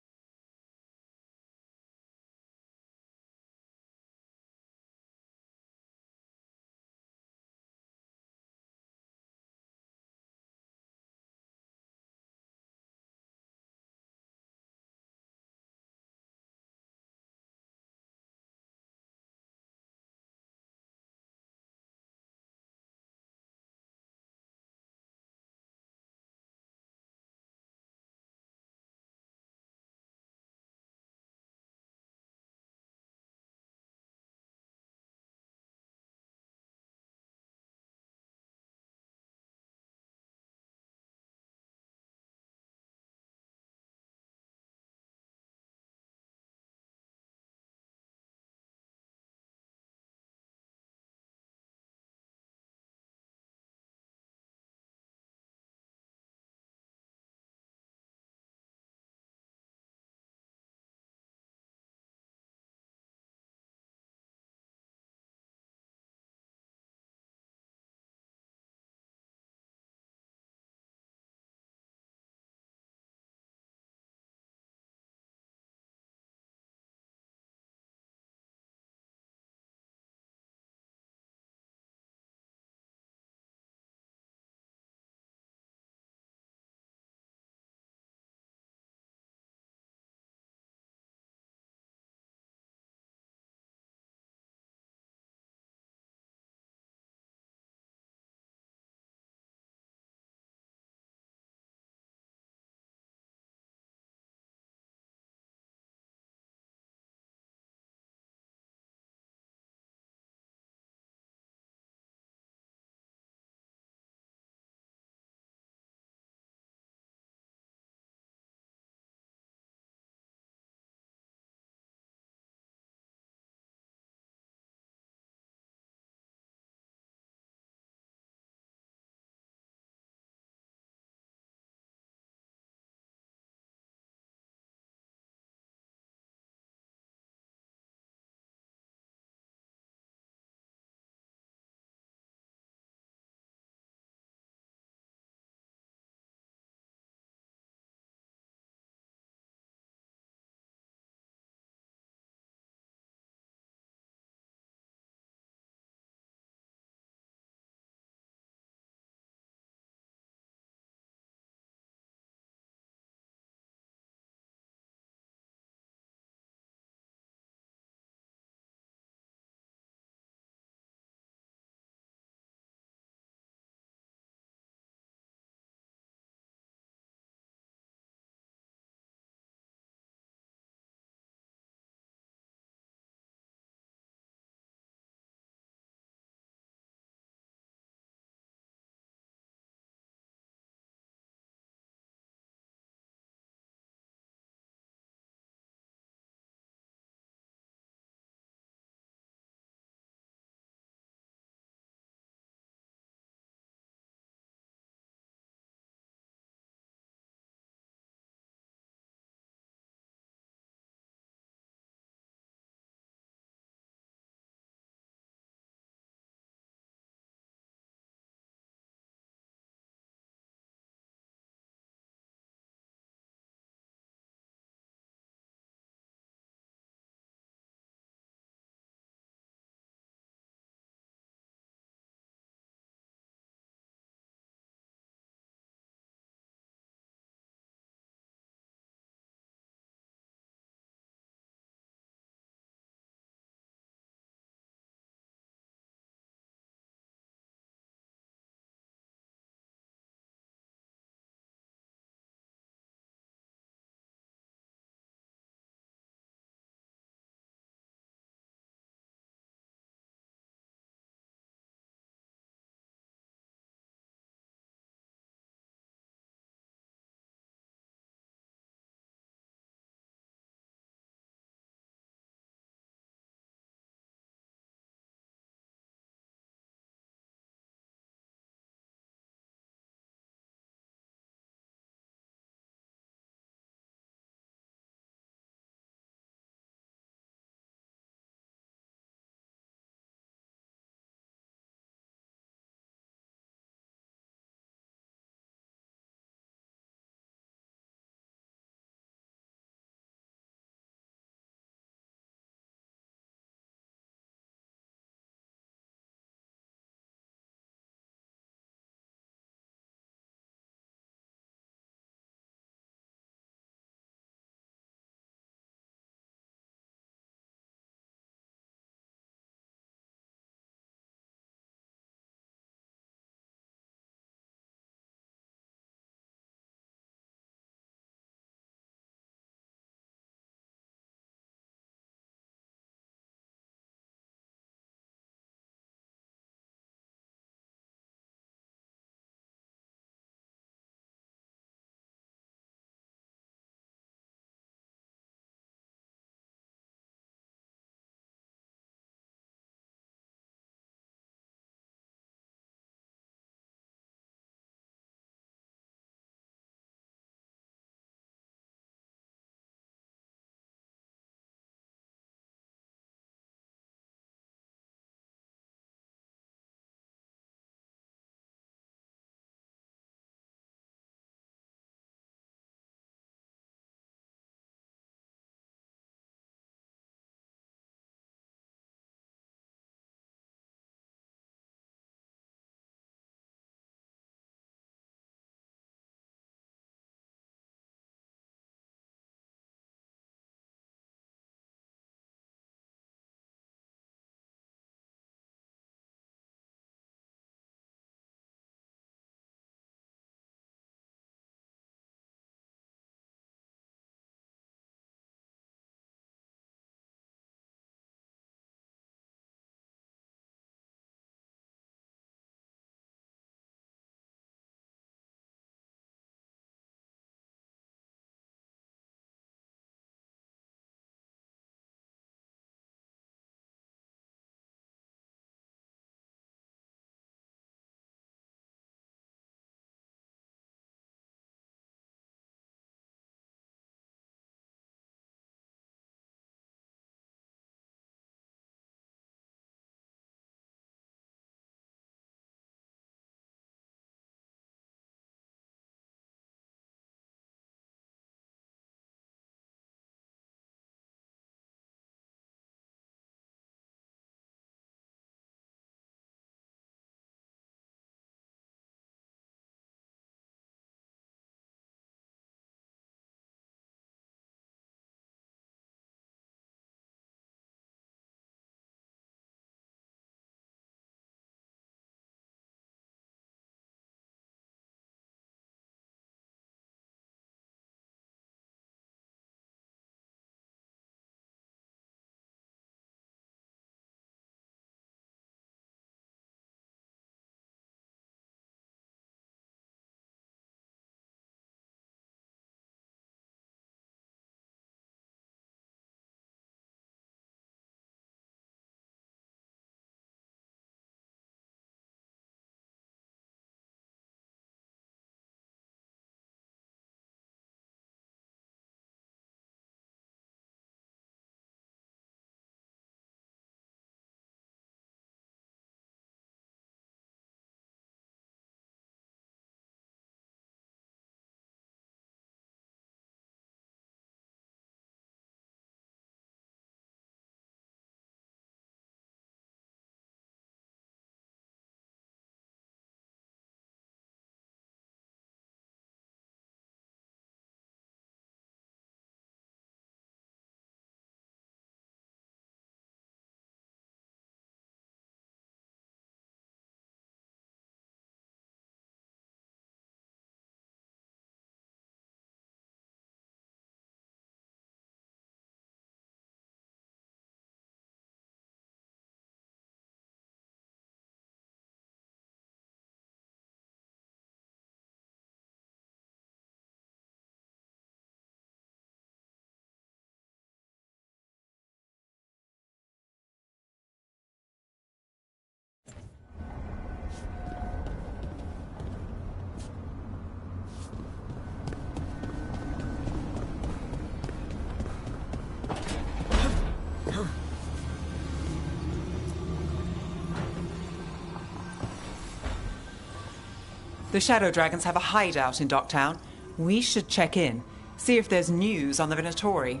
The Shadow Dragons have a hideout in Docktown. We should check in, see if there's news on the Venatori.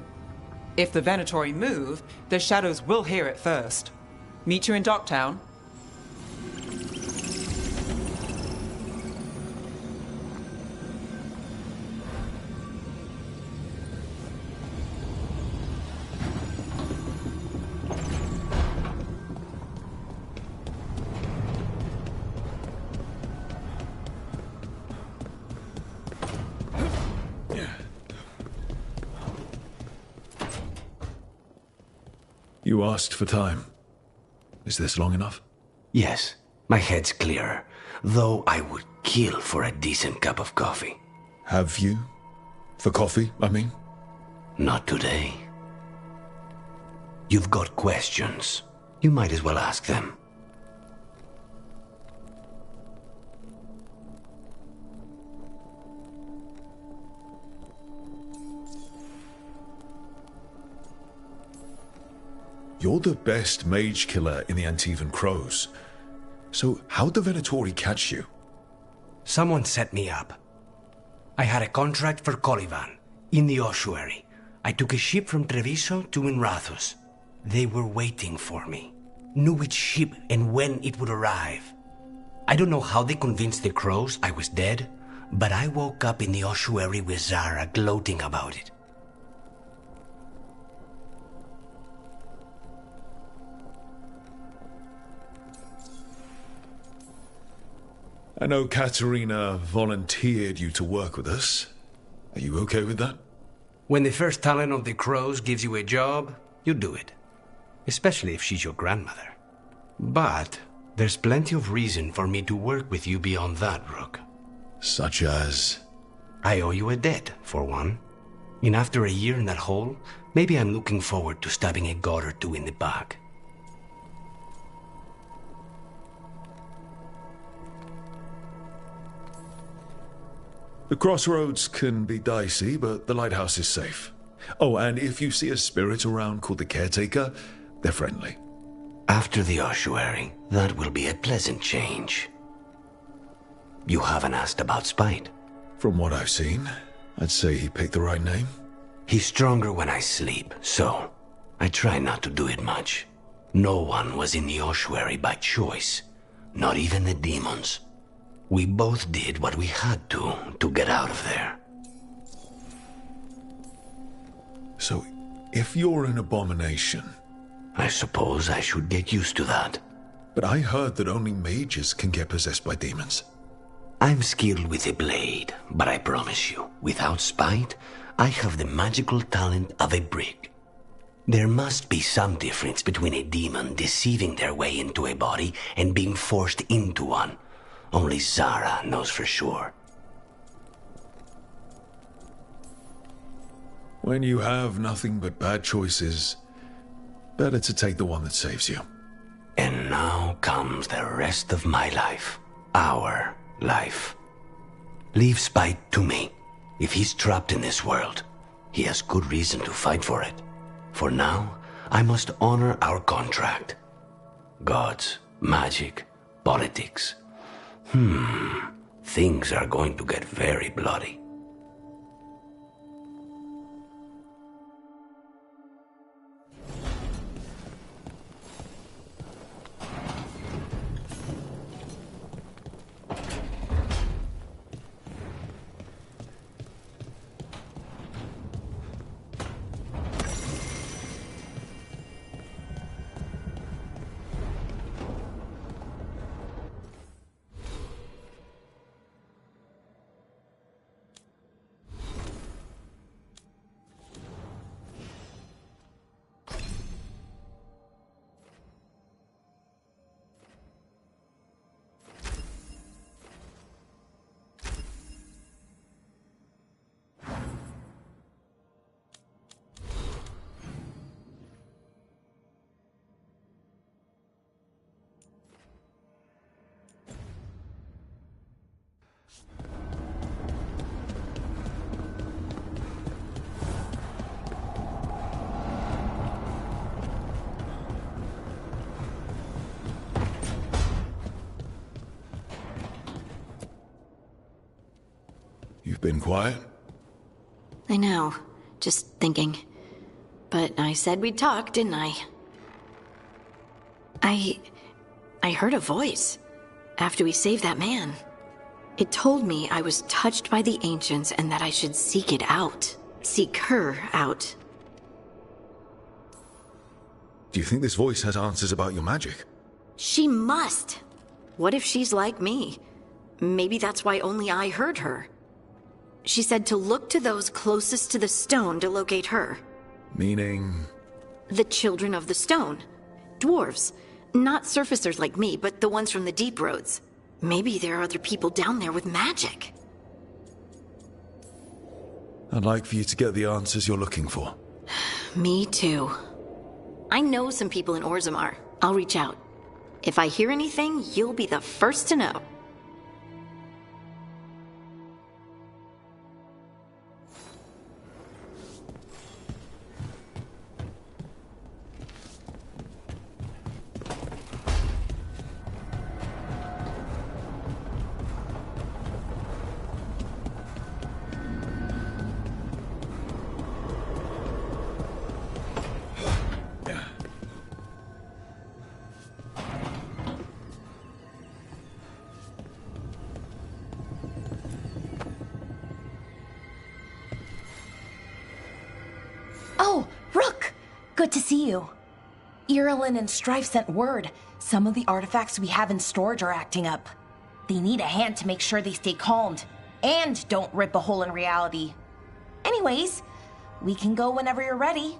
If the Venatori move, the Shadows will hear it first. Meet you in Docktown. You asked for time. Is this long enough? Yes, my head's clearer, though I would kill for a decent cup of coffee. Have you? For coffee, I mean? Not today. You've got questions. You might as well ask them. You're the best mage killer in the Antivan Crows. So how'd the Venatori catch you? Someone set me up. I had a contract for Colivan, in the ossuary. I took a ship from Treviso to Minrathus. They were waiting for me. Knew which ship and when it would arrive. I don't know how they convinced the Crows I was dead, but I woke up in the ossuary with Zara gloating about it. I know Katerina volunteered you to work with us. Are you okay with that? When the first talent of the Crows gives you a job, you do it. Especially if she's your grandmother. But there's plenty of reason for me to work with you beyond that, Rook. Such as? I owe you a debt, for one. And after a year in that hole, maybe I'm looking forward to stabbing a god or two in the back. The crossroads can be dicey, but the lighthouse is safe. Oh, and if you see a spirit around called the Caretaker, they're friendly. After the ossuary, that will be a pleasant change. You haven't asked about Spite. From what I've seen, I'd say he picked the right name. He's stronger when I sleep, so I try not to do it much. No one was in the ossuary by choice, not even the demons. We both did what we had to get out of there. So, if you're an abomination... I suppose I should get used to that. But I heard that only mages can get possessed by demons. I'm skilled with a blade, but I promise you, without Spite, I have the magical talent of a brick. There must be some difference between a demon deceiving their way into a body and being forced into one. Only Zara knows for sure. When you have nothing but bad choices, better to take the one that saves you. And now comes the rest of my life. Our life. Leave Spite to me. If he's trapped in this world, he has good reason to fight for it. For now, I must honor our contract. Gods, magic, politics. Things are going to get very bloody. been quiet? I know. Just thinking. But I said we'd talk, didn't I? I heard a voice after we saved that man. It told me I was touched by the Ancients and that I should seek it out. Seek her out. Do you think this voice has answers about your magic? She must! What if she's like me? Maybe that's why only I heard her. She said to look to those closest to the stone to locate her. Meaning? The Children of the Stone. Dwarves. Not surfacers like me, but the ones from the deep roads. Maybe there are other people down there with magic. I'd like for you to get the answers you're looking for. Me too. I know some people in Orzammar. I'll reach out. If I hear anything, you'll be the first to know. Oh, Rook! Good to see you. Irilyn and Strife sent word. Some of the artifacts we have in storage are acting up. They need a hand to make sure they stay calmed, and don't rip a hole in reality. Anyways, we can go whenever you're ready.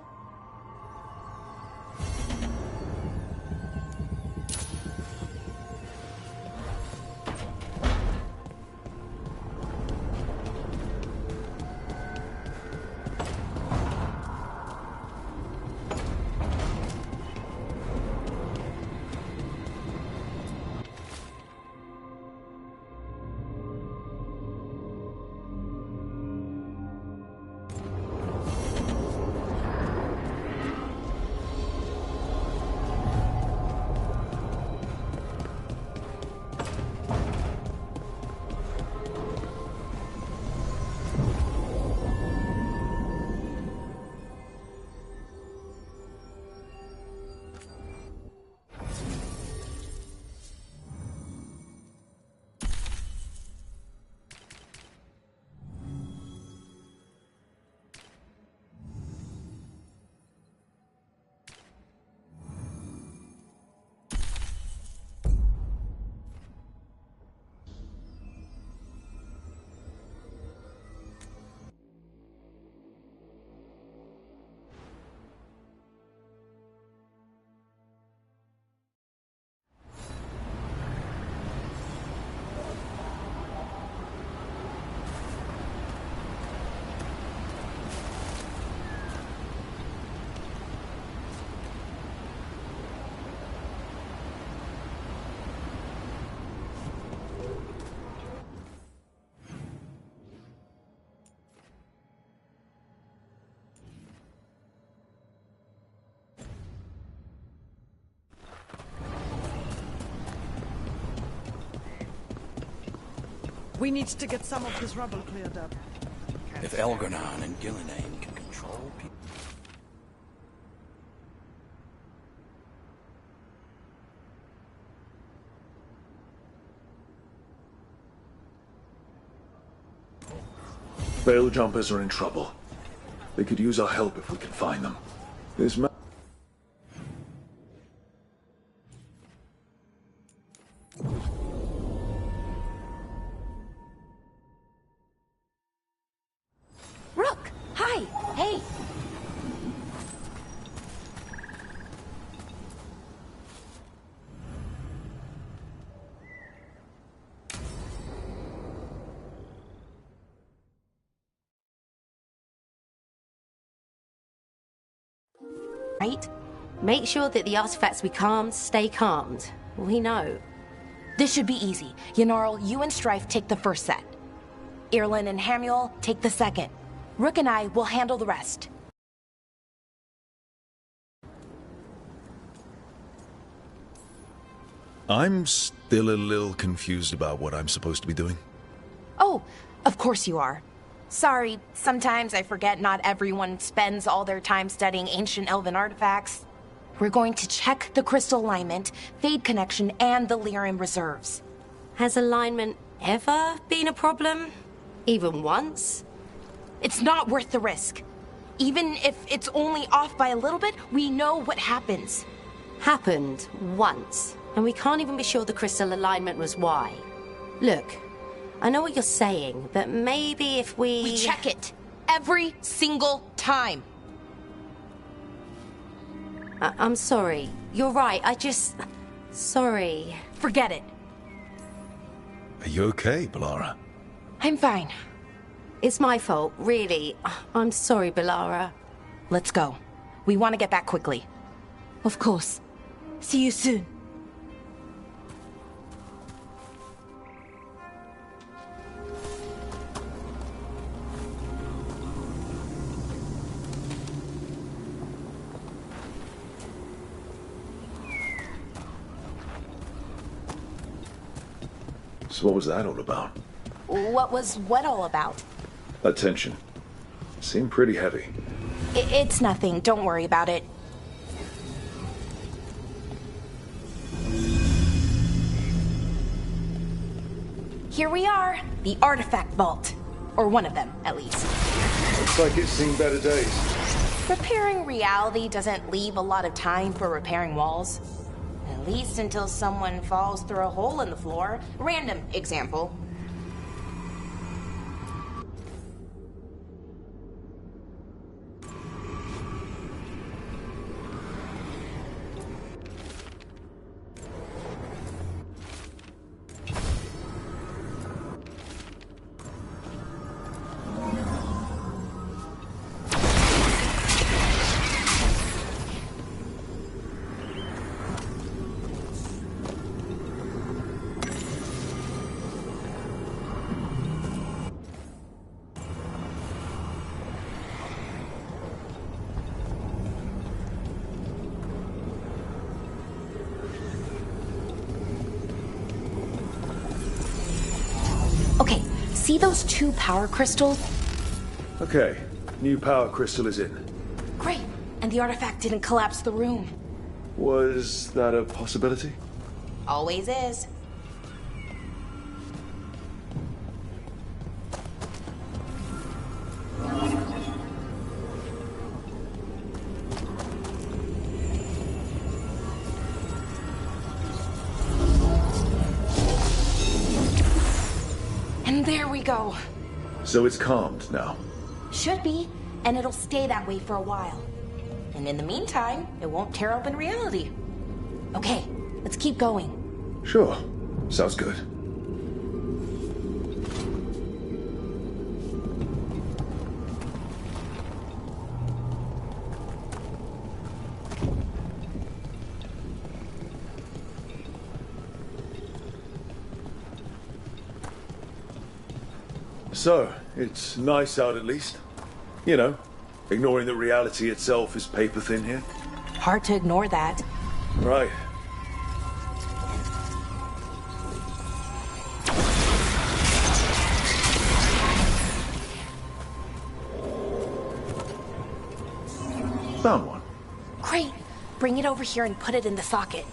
We need to get some of this rubble cleared up. If Elgar'nan and Gillenane can control people... Veil jumpers are in trouble. They could use our help if we can find them. This ma- Rook! Hi! Hey! Right? Make sure that the artifacts we calmed stay calmed. We know. This should be easy. Yanarl, you and Strife take the first set. Irilyn and Hamuel take the second. Rook and I will handle the rest. I'm still a little confused about what I'm supposed to be doing. Oh, of course you are. Sorry, sometimes I forget not everyone spends all their time studying ancient elven artifacts. We're going to check the crystal alignment, fade connection, and the lyrium reserves. Has alignment ever been a problem? Even once? It's not worth the risk. Even if it's only off by a little bit, we know what happens. Happened once, and we can't even be sure the crystal alignment was why. Look, I know what you're saying, but maybe if we... We check it. Every single time. I'm sorry. You're right, Sorry. Forget it. Are you okay, Bellara? I'm fine. It's my fault, really. I'm sorry, Bellara. Let's go. We want to get back quickly. Of course. See you soon. So what was that all about? What was what all about? That tension. Seemed pretty heavy. It's nothing. Don't worry about it. Here we are. The artifact vault. Or one of them, at least. Looks like it's seen better days. Repairing reality doesn't leave a lot of time for repairing walls. At least until someone falls through a hole in the floor. Random example. Okay, see those 2 power crystals? Okay, new power crystal is in. Great, and the artifact didn't collapse the room. Was that a possibility? Always is. And there we go. So it's calmed now. Should be, and it'll stay that way for a while. And in the meantime, it won't tear open reality. Okay, let's keep going. Sure. Sounds good. So, it's nice out at least. You know, ignoring that reality itself is paper thin here. Hard to ignore that. Right. Found one. Great. Bring it over here and put it in the socket.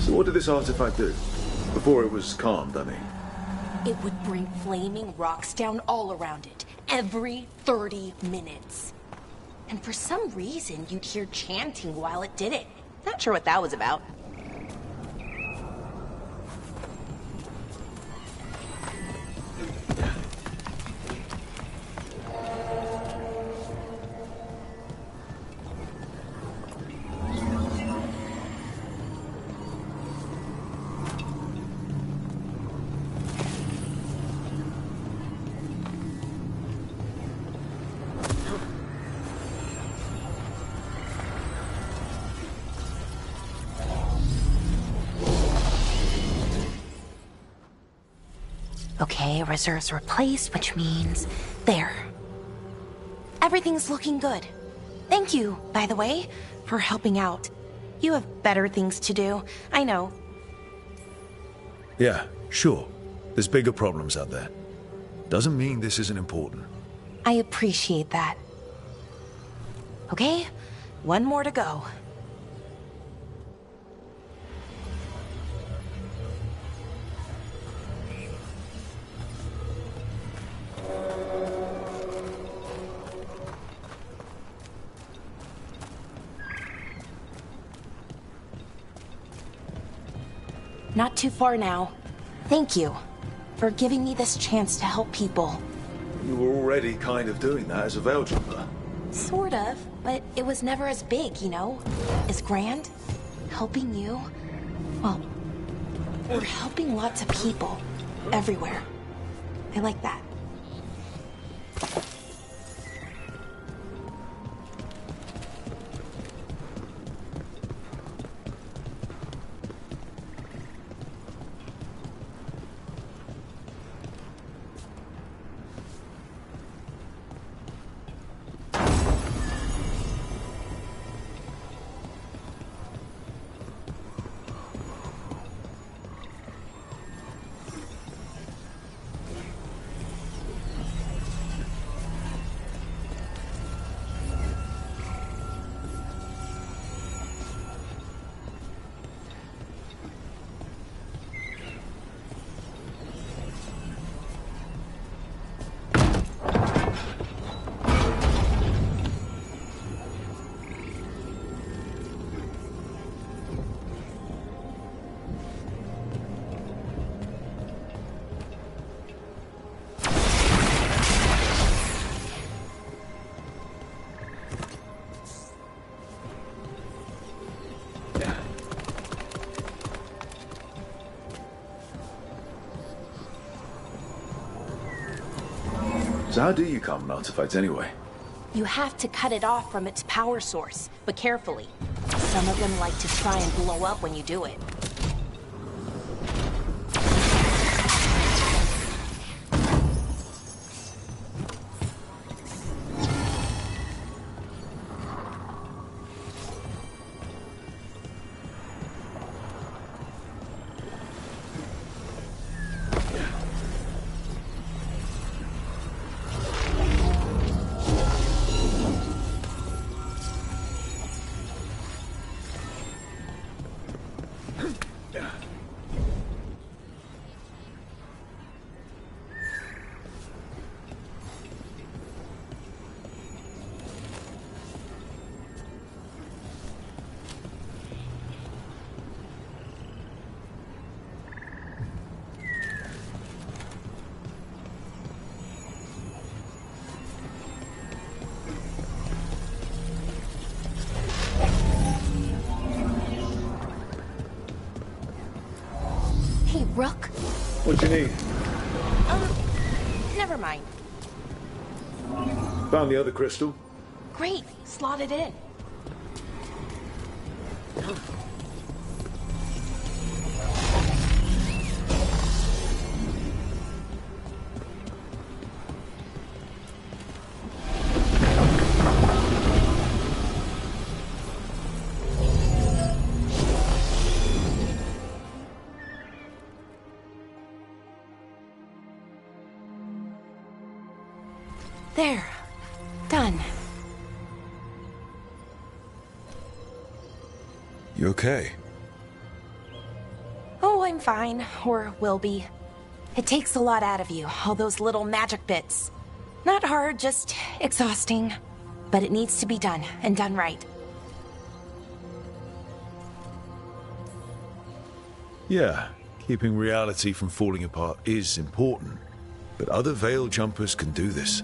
What did this artifact do? Before it was calmed, I mean. It would bring flaming rocks down all around it, every 30 minutes. And for some reason, you'd hear chanting while it did it. Not sure what that was about. Okay, reserves replaced, which means... there. Everything's looking good. Thank you, by the way, for helping out. You have better things to do, I know. Yeah, sure. There's bigger problems out there. Doesn't mean this isn't important. I appreciate that. Okay, one more to go. Not too far now. Thank you for giving me this chance to help people. You were already kind of doing that as a Veil Jumper. Sort of, but it was never as big, you know? As grand. Helping you. Well, we're helping lots of people. Everywhere. I like that. So how do you calm an artifact anyway? You have to cut it off from its power source, but carefully. Some of them like to try and blow up when you do it. Rook? What you need? Never mind. Found the other crystal. Great, slot it in. There. Done. You okay? Oh, I'm fine. Or will be. It takes a lot out of you, all those little magic bits. Not hard, just exhausting. But it needs to be done, and done right. Yeah, keeping reality from falling apart is important. But other Veil Jumpers can do this.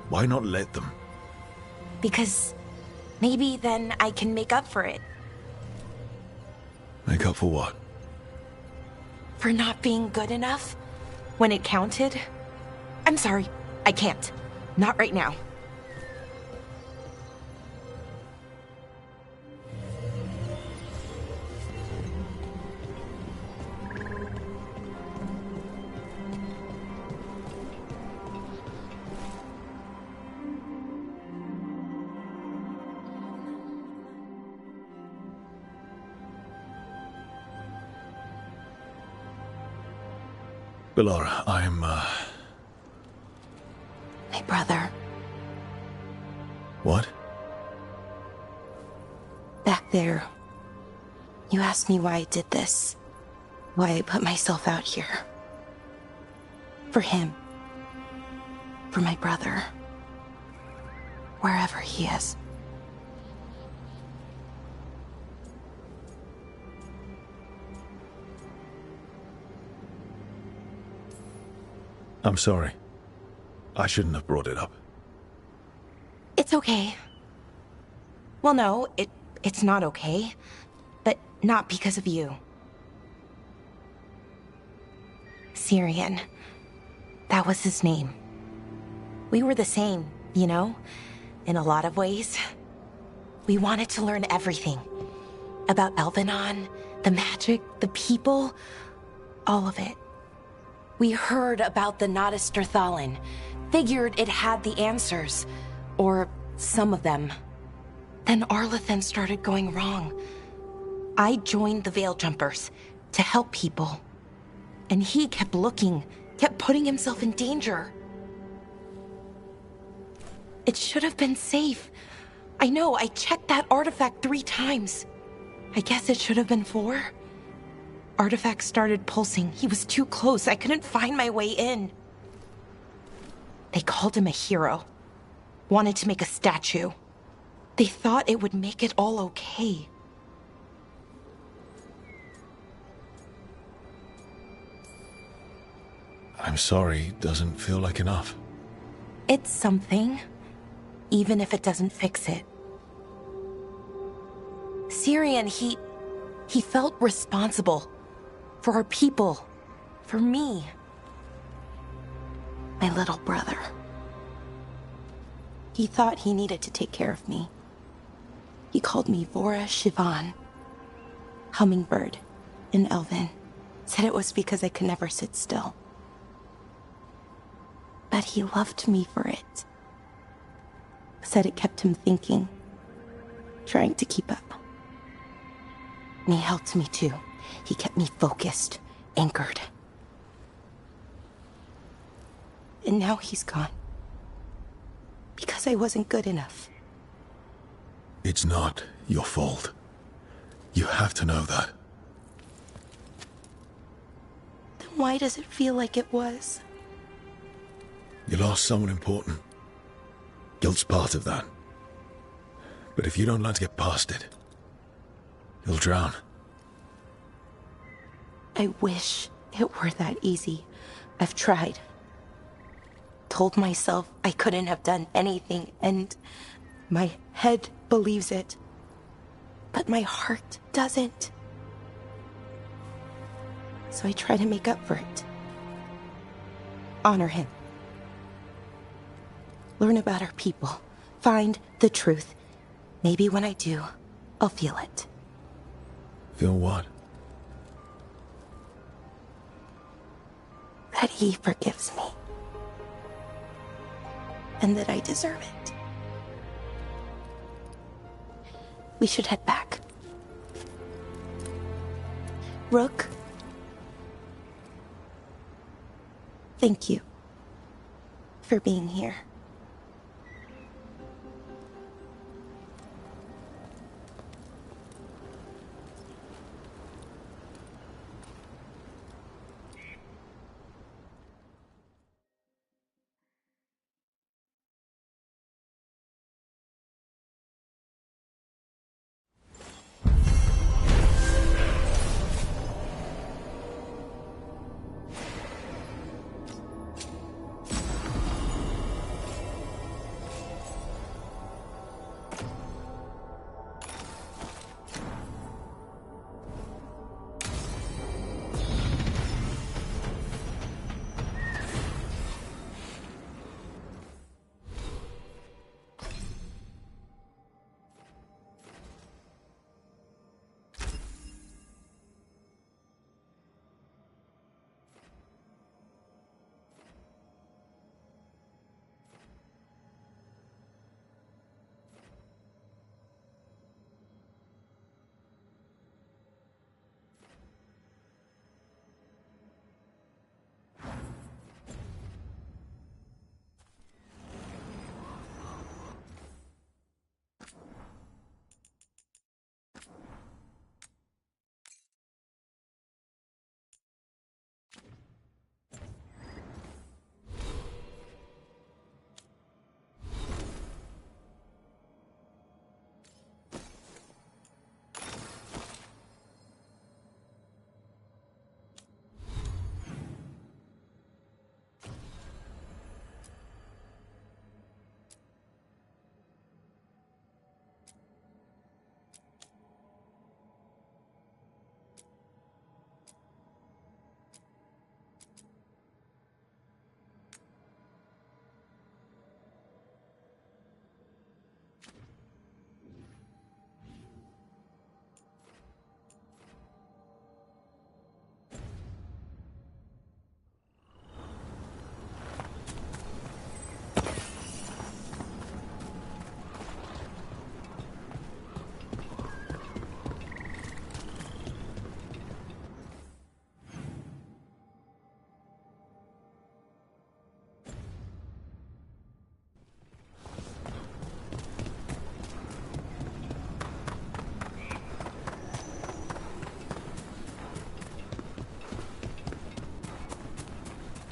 Why not let them? Because maybe then I can make up for it. Make up for what? For not being good enough when it counted. I'm sorry, I can't. Not right now. Bellara, I'm, My brother. What? Back there. You asked me why I did this. Why I put myself out here. For him. For my brother. Wherever he is. I'm sorry. I shouldn't have brought it up. It's okay. Well, no, it's not okay. But not because of you. Syrian. That was his name. We were the same, you know? In a lot of ways. We wanted to learn everything. About Elvenon, the magic, the people, all of it. We heard about the Notisterthalin, figured it had the answers, or some of them. Then Arlathan started going wrong. I joined the Veil Jumpers to help people. And he kept looking, kept putting himself in danger. It should have been safe. I know, I checked that artifact 3 times. I guess it should have been 4. Artifact started pulsing. He was too close. I couldn't find my way in. They called him a hero. Wanted to make a statue. They thought it would make it all okay. I'm sorry, doesn't feel like enough. It's something. Even if it doesn't fix it. Syrian, he felt responsible. For our people. For me. My little brother. He thought he needed to take care of me. He called me Vora Shivan. Hummingbird. In Elven. Said it was because I could never sit still. But he loved me for it. Said it kept him thinking. Trying to keep up. And he helped me too. He kept me focused, anchored. And now he's gone. Because I wasn't good enough. It's not your fault. You have to know that. Then why does it feel like it was? You lost someone important. Guilt's part of that. But if you don't learn to get past it, you'll drown. I wish it were that easy. I've tried. Told myself I couldn't have done anything, and my head believes it. But my heart doesn't. So I try to make up for it. Honor him. Learn about our people. Find the truth. Maybe when I do, I'll feel it. Feel what? That he forgives me. And that I deserve it. We should head back. Rook? Thank you. For being here.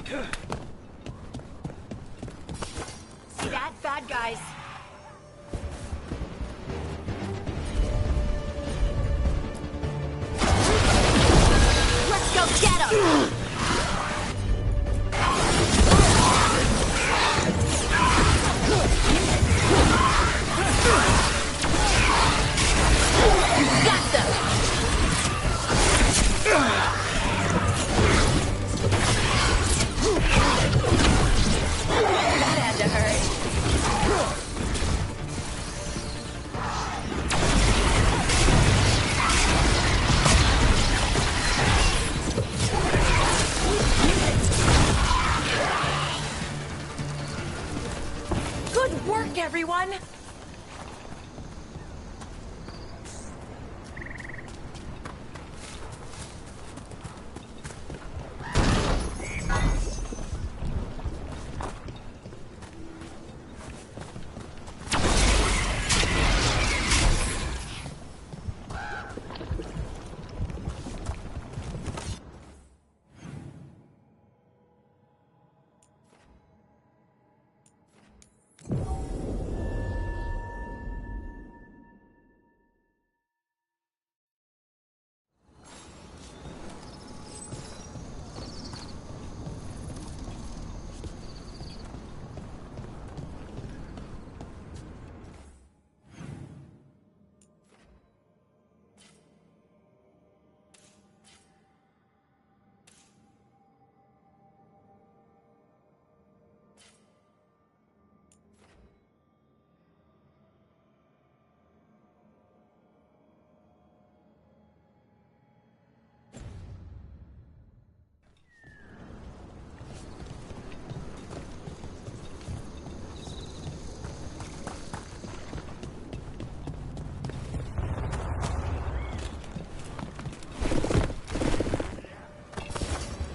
See that, bad guys? Let's go get 'em! Got them! That had to hurt. Good work, everyone!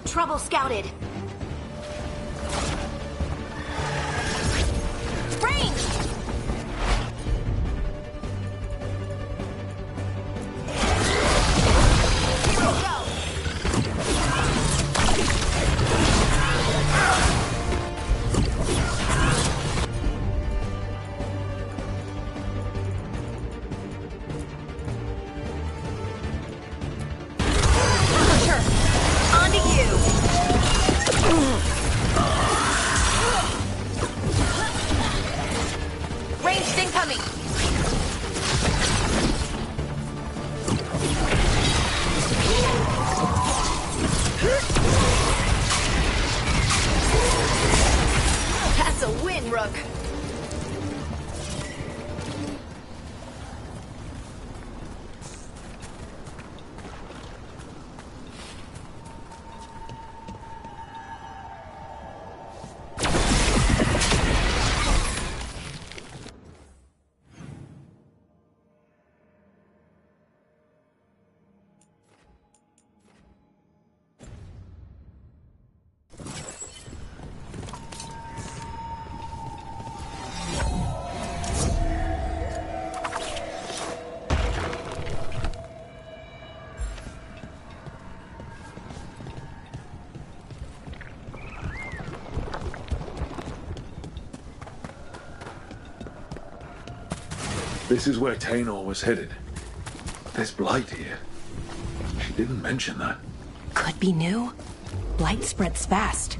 Trouble scouted. Range! Here we go! Sure. On to you! Ranged incoming! That's a win, Rook! This is where Tainor was headed. There's blight here. She didn't mention that. Could be new. Blight spreads fast.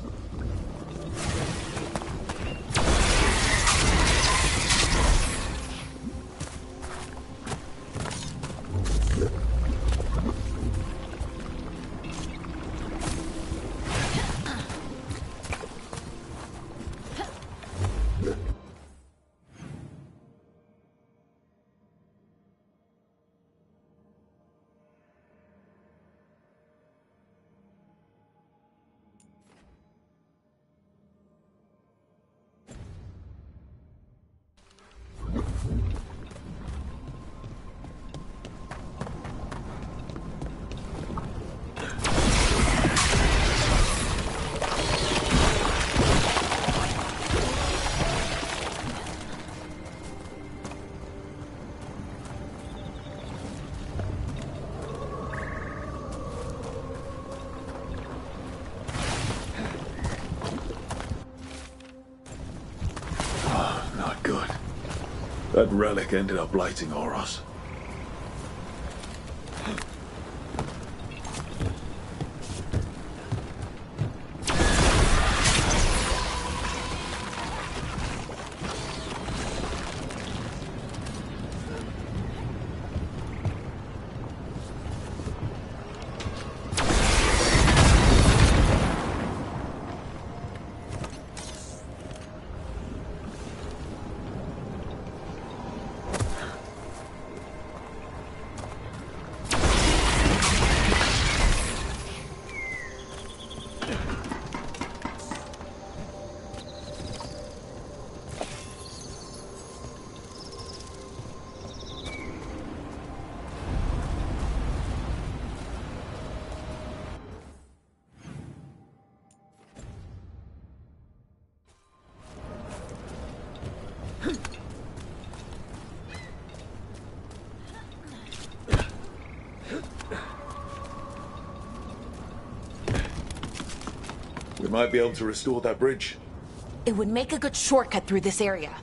That relic ended up lighting Oros. We might be able to restore that bridge. It would make a good shortcut through this area.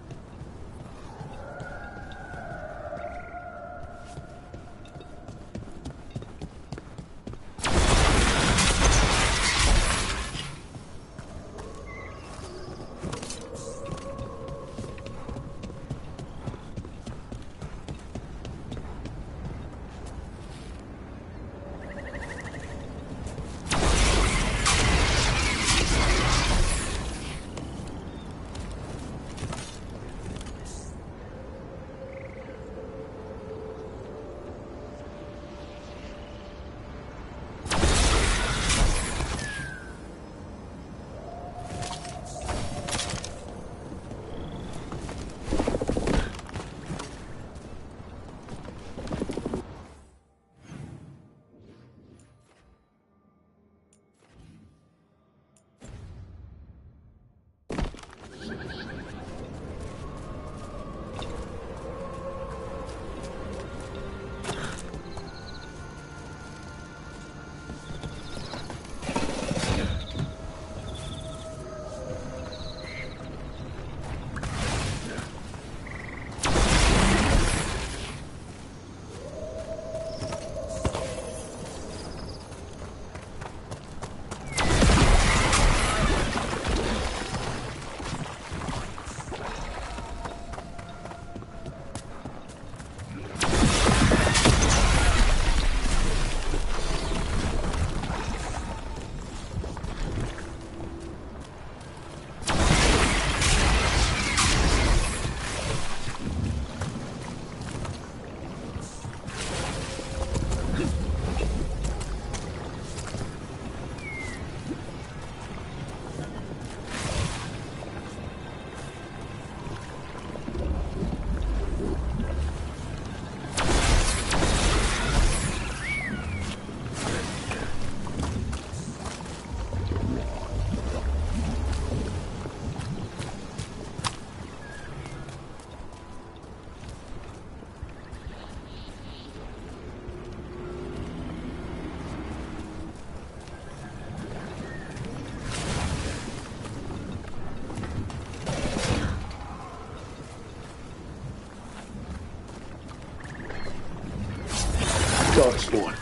Darkspawn.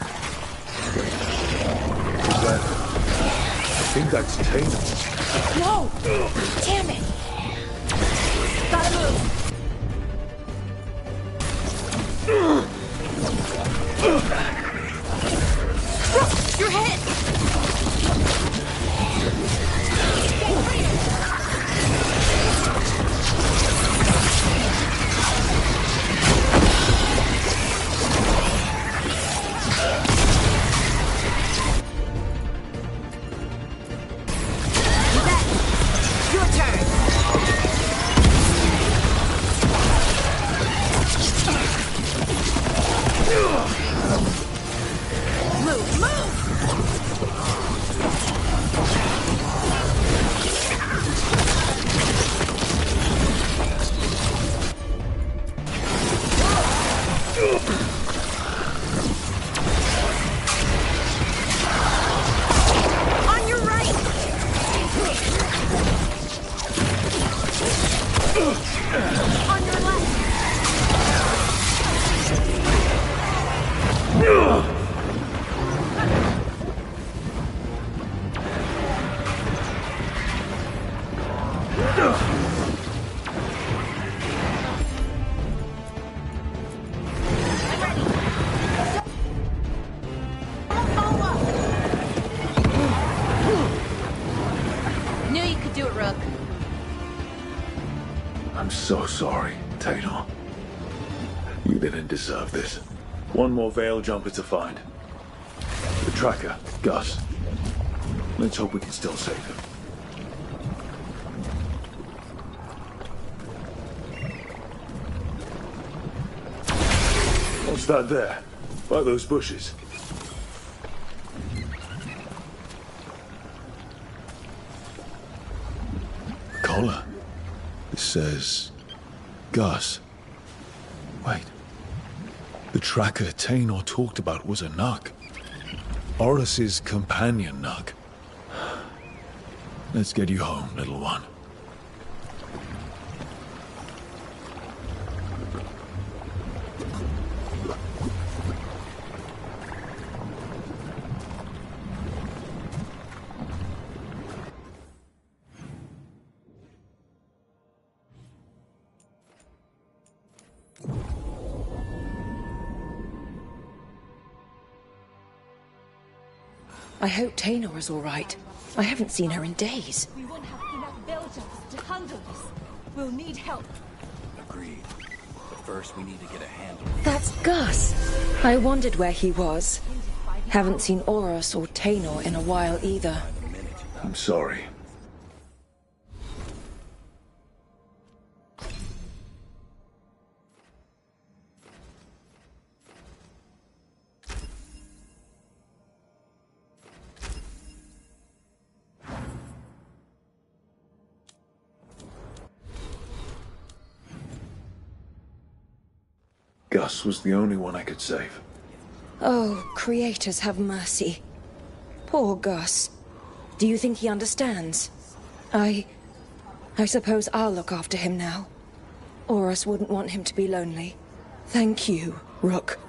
Is that... I think that's Taint. No! Damn it! Gotta move! Look! You're hit! Knew you could do it, Rook. I'm so sorry, Taylor. You didn't deserve this. One more Veil jumper to find. The tracker, Gus. Let's hope we can still save him. What's that there? By those bushes? A collar. It says... Gus. Wait. The tracker Tainor talked about was a Nug. Horus's companion Nug. Let's get you home, little one. I hope Tainor is all right. I haven't seen her in days. We won't have enough Veilguards to handle this. We'll need help. Agreed. But first we need to get a handle. That's Gus. I wondered where he was. Haven't seen Horus or Tainor in a while either. I'm sorry. Gus was the only one I could save. Oh, creators have mercy. Poor Gus. Do you think he understands? I suppose I'll look after him now. Horus wouldn't want him to be lonely. Thank you, Rook.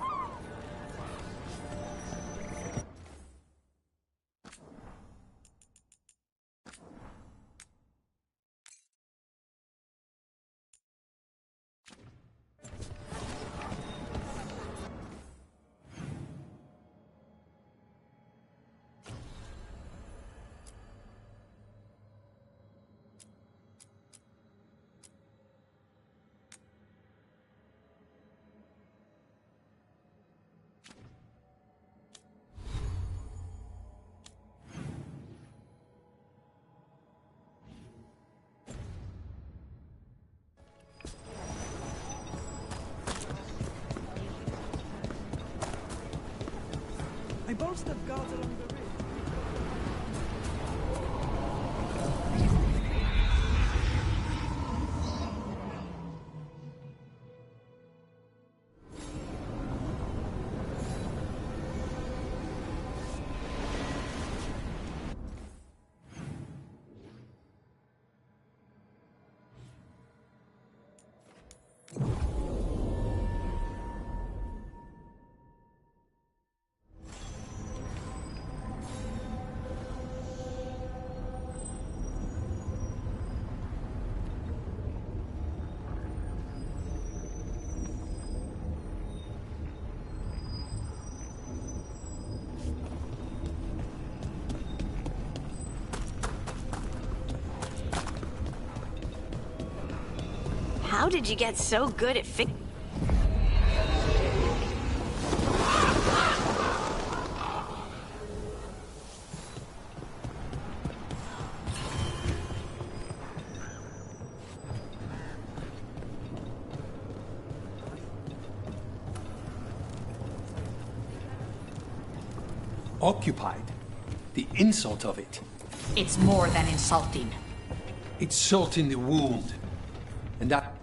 I bolstered guards along the ridge. How did you get so good at Occupied? The insult of it. It's more than insulting. It's salt in the wound. And that...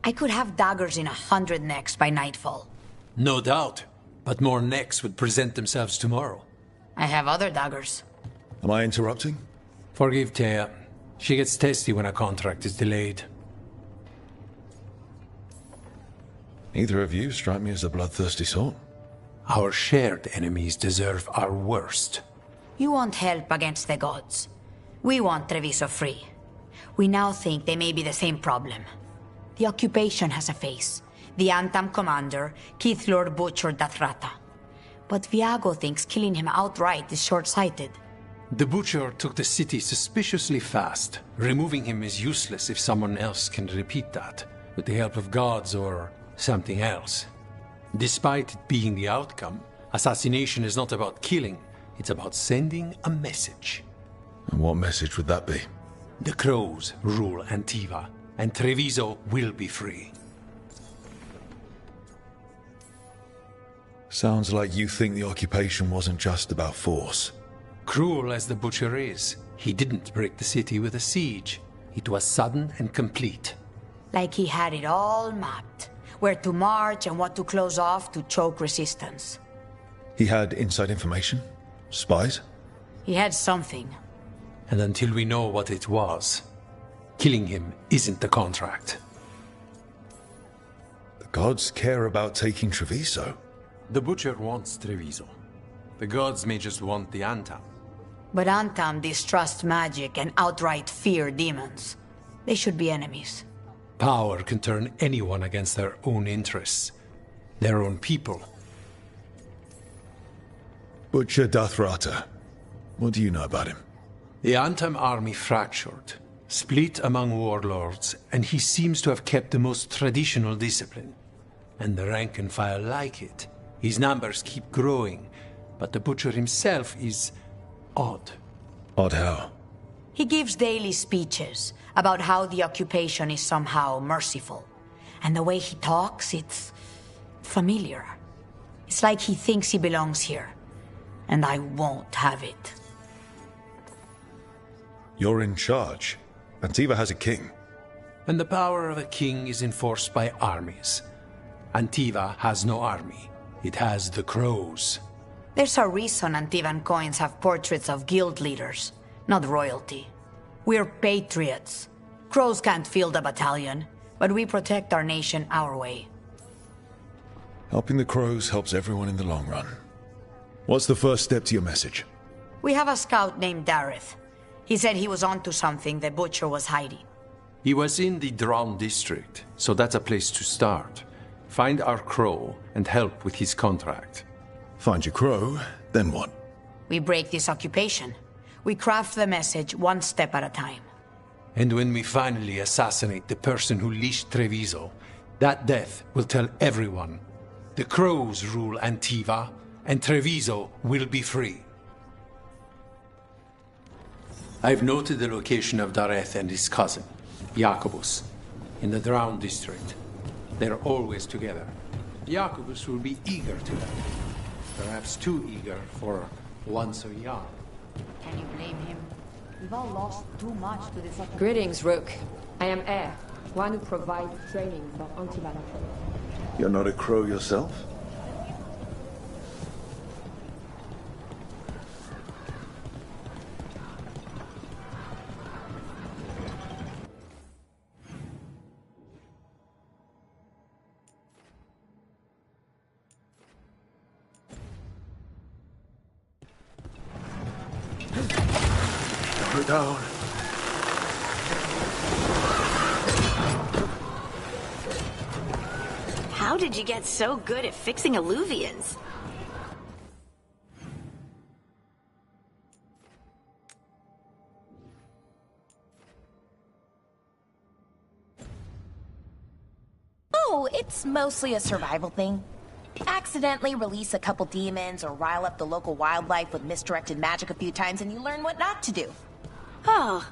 I could have daggers in 100 necks by nightfall. No doubt. But more necks would present themselves tomorrow. I have other daggers. Am I interrupting? Forgive Thea. She gets testy when a contract is delayed. Neither of you strike me as a bloodthirsty sort. Our shared enemies deserve our worst. You want help against the gods. We want Treviso free. We now think they may be the same problem. The occupation has a face. The Antam commander, Keith Lord Butcher Dathrata. But Viago thinks killing him outright is short-sighted. The Butcher took the city suspiciously fast. Removing him is useless if someone else can repeat that, with the help of gods or something else. Despite it being the outcome, assassination is not about killing, it's about sending a message. And what message would that be? The Crows rule Antiva, and Treviso will be free. Sounds like you think the occupation wasn't just about force. Cruel as the Butcher is, he didn't break the city with a siege. It was sudden and complete. Like he had it all mapped. Where to march and what to close off to choke resistance. He had inside information? Spies? He had something. And until we know what it was, killing him isn't the contract. The gods care about taking Treviso. The Butcher wants Treviso. The gods may just want the Antam. But Antam distrust magic and outright fear demons. They should be enemies. Power can turn anyone against their own interests, their own people. Butcher Dathrata. What do you know about him? The Antam army fractured, split among warlords, and he seems to have kept the most traditional discipline. And the rank and file like it. His numbers keep growing, but the Butcher himself is odd. Odd how? He gives daily speeches about how the occupation is somehow merciful. And the way he talks, it's familiar. It's like he thinks he belongs here. And I won't have it. You're in charge. Antiva has a king. And the power of a king is enforced by armies. Antiva has no army. It has the Crows. There's a reason Antivan coins have portraits of guild leaders, not royalty. We're patriots. Crows can't field a battalion, but we protect our nation our way. Helping the Crows helps everyone in the long run. What's the first step to your message? We have a scout named Dareth. He said he was onto something the Butcher was hiding. He was in the Drown district, so that's a place to start. Find our Crow and help with his contract. Find your Crow, then what? We break this occupation. We craft the message one step at a time. And when we finally assassinate the person who leashed Treviso, that death will tell everyone. The Crows rule Antiva, and Treviso will be free. I've noted the location of Dareth and his cousin, Jacobus, in the Drown district. They're always together. Jacobus will be eager to them. Perhaps too eager for one so young. Can you blame him? We've all lost too much to this. Greetings, Rook. I am Air, one who provides training for Antivan. You're not a Crow yourself? Down. How did you get so good at fixing alluvians? Oh, it's mostly a survival thing. Accidentally release a couple demons or rile up the local wildlife with misdirected magic a few times and you learn what not to do. Oh.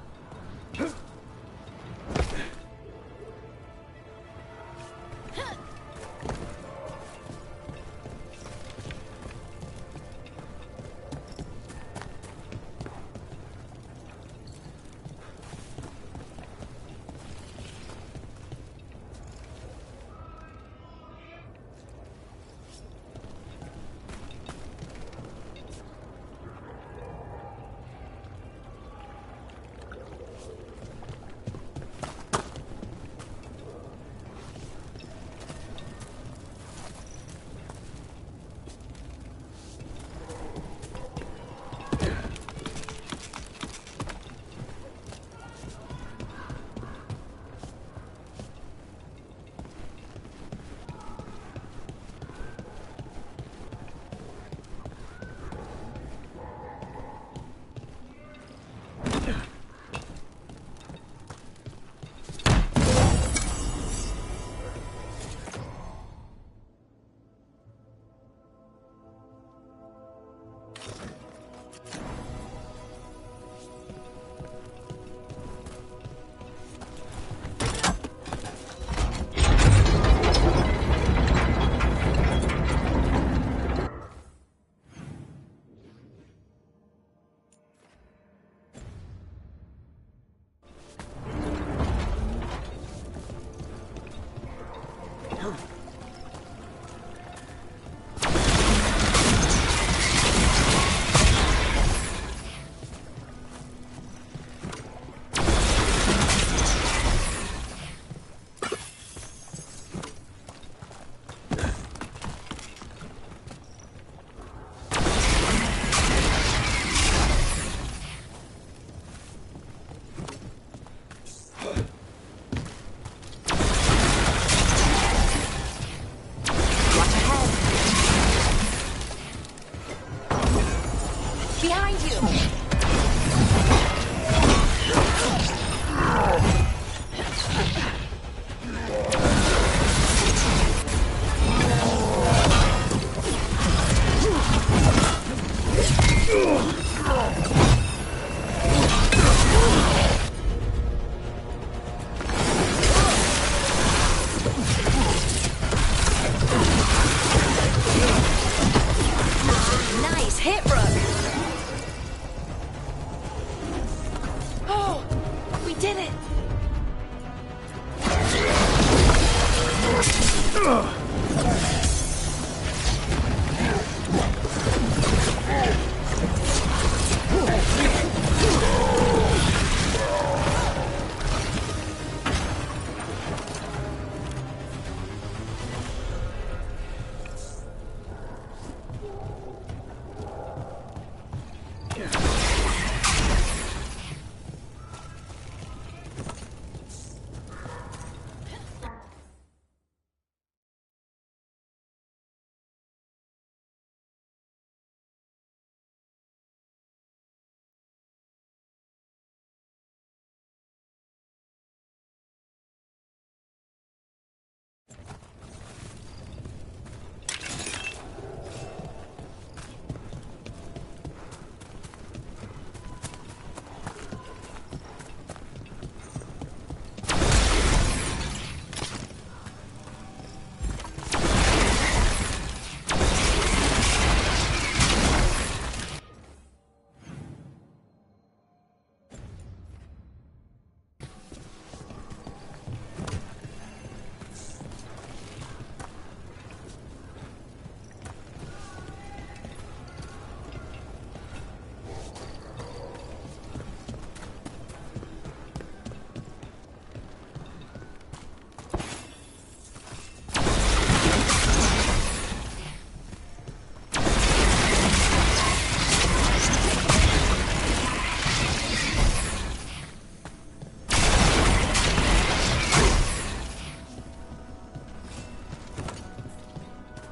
did it!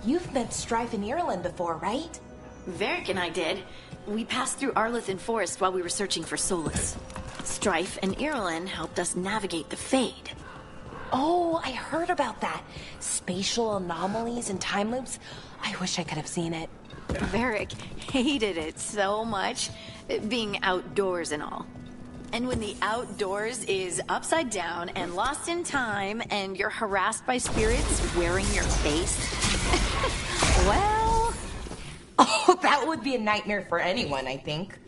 You've met Strife in Ireland before, right? Varric and I did. We passed through Arlethan Forest while we were searching for Solus. Strife and Ireland helped us navigate the Fade. Oh, I heard about that. Spatial anomalies and time loops. I wish I could have seen it. Varric hated it so much, being outdoors and all. And when the outdoors is upside down and lost in time and you're harassed by spirits wearing your face, well... Oh, that would be a nightmare for anyone, I think.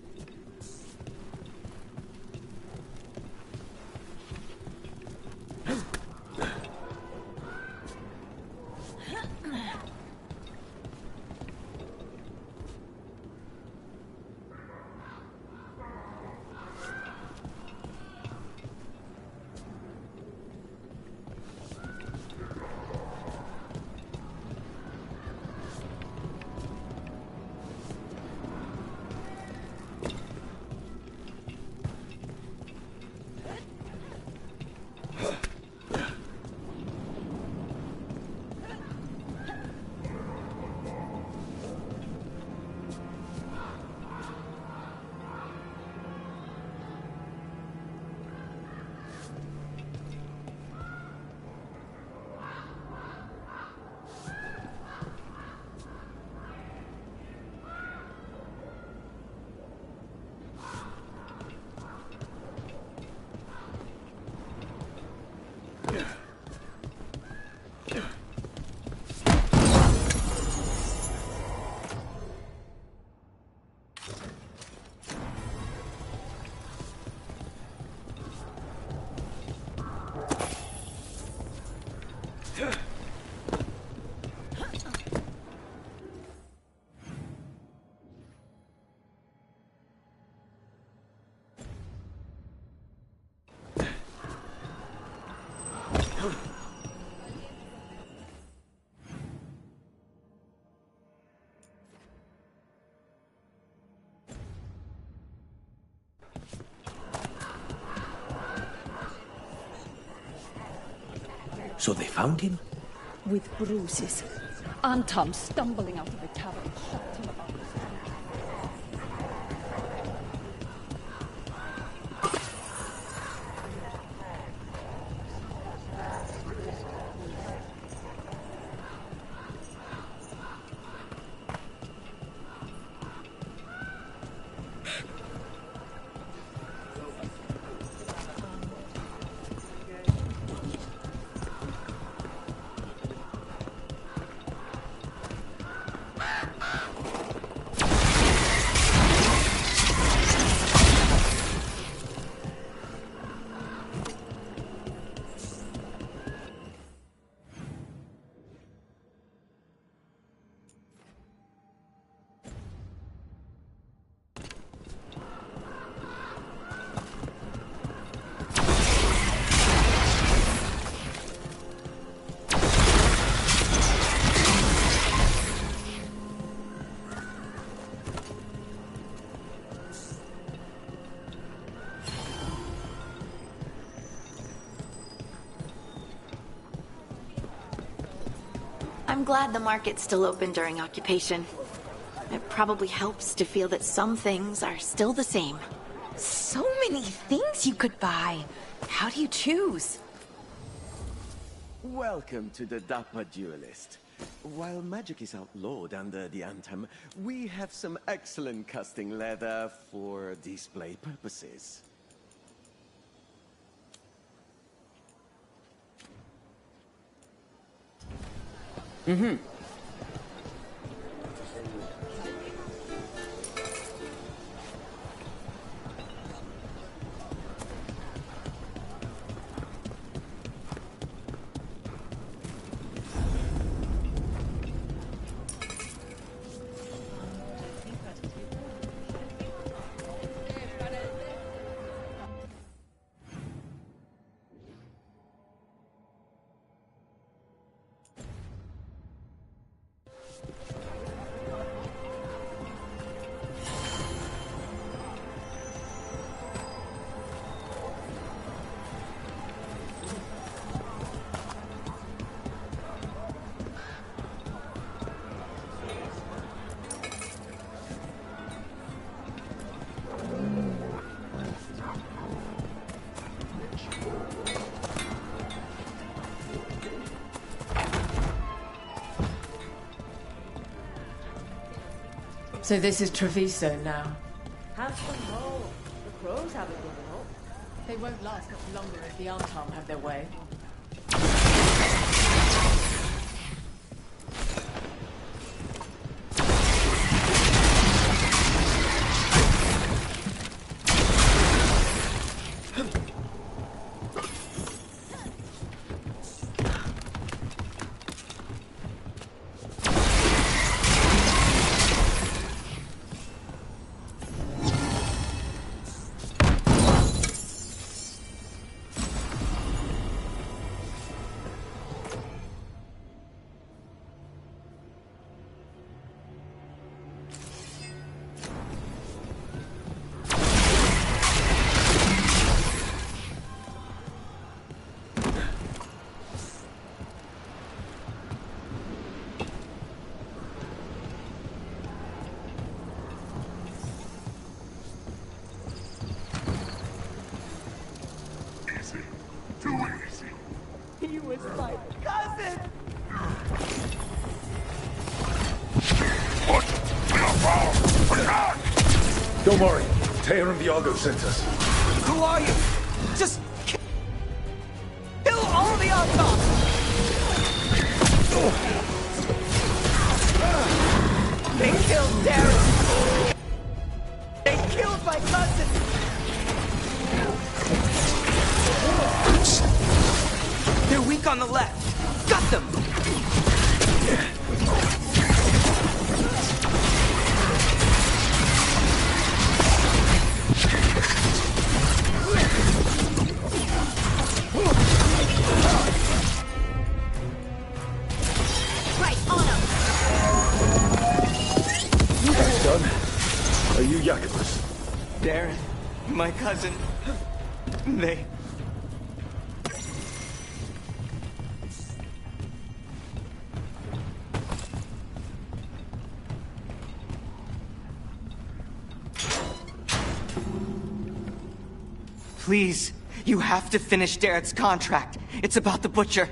So they found him? With bruises. Anton, stumbling out of the cavern, shot him about. I'm glad the market's still open during occupation. It probably helps to feel that some things are still the same. So many things you could buy. How do you choose? Welcome to the Dapper Duelist. While magic is outlawed under the Anthem, we have some excellent casting leather for display purposes. Mm-hmm. So this is Treviso now. Have some more. The crows haven't given up. They won't last much longer if the Antam have their way. He was my cousin! Don't worry. Taya and Viago sent us. Who are you? Just kill all the outlaws! They killed Darren! They killed my cousin! They're weak on the left. Got them! Right, on him! That's done. Are you Jacobus? Darren, my cousin, they... Please, you have to finish Darrett's contract. It's about the Butcher.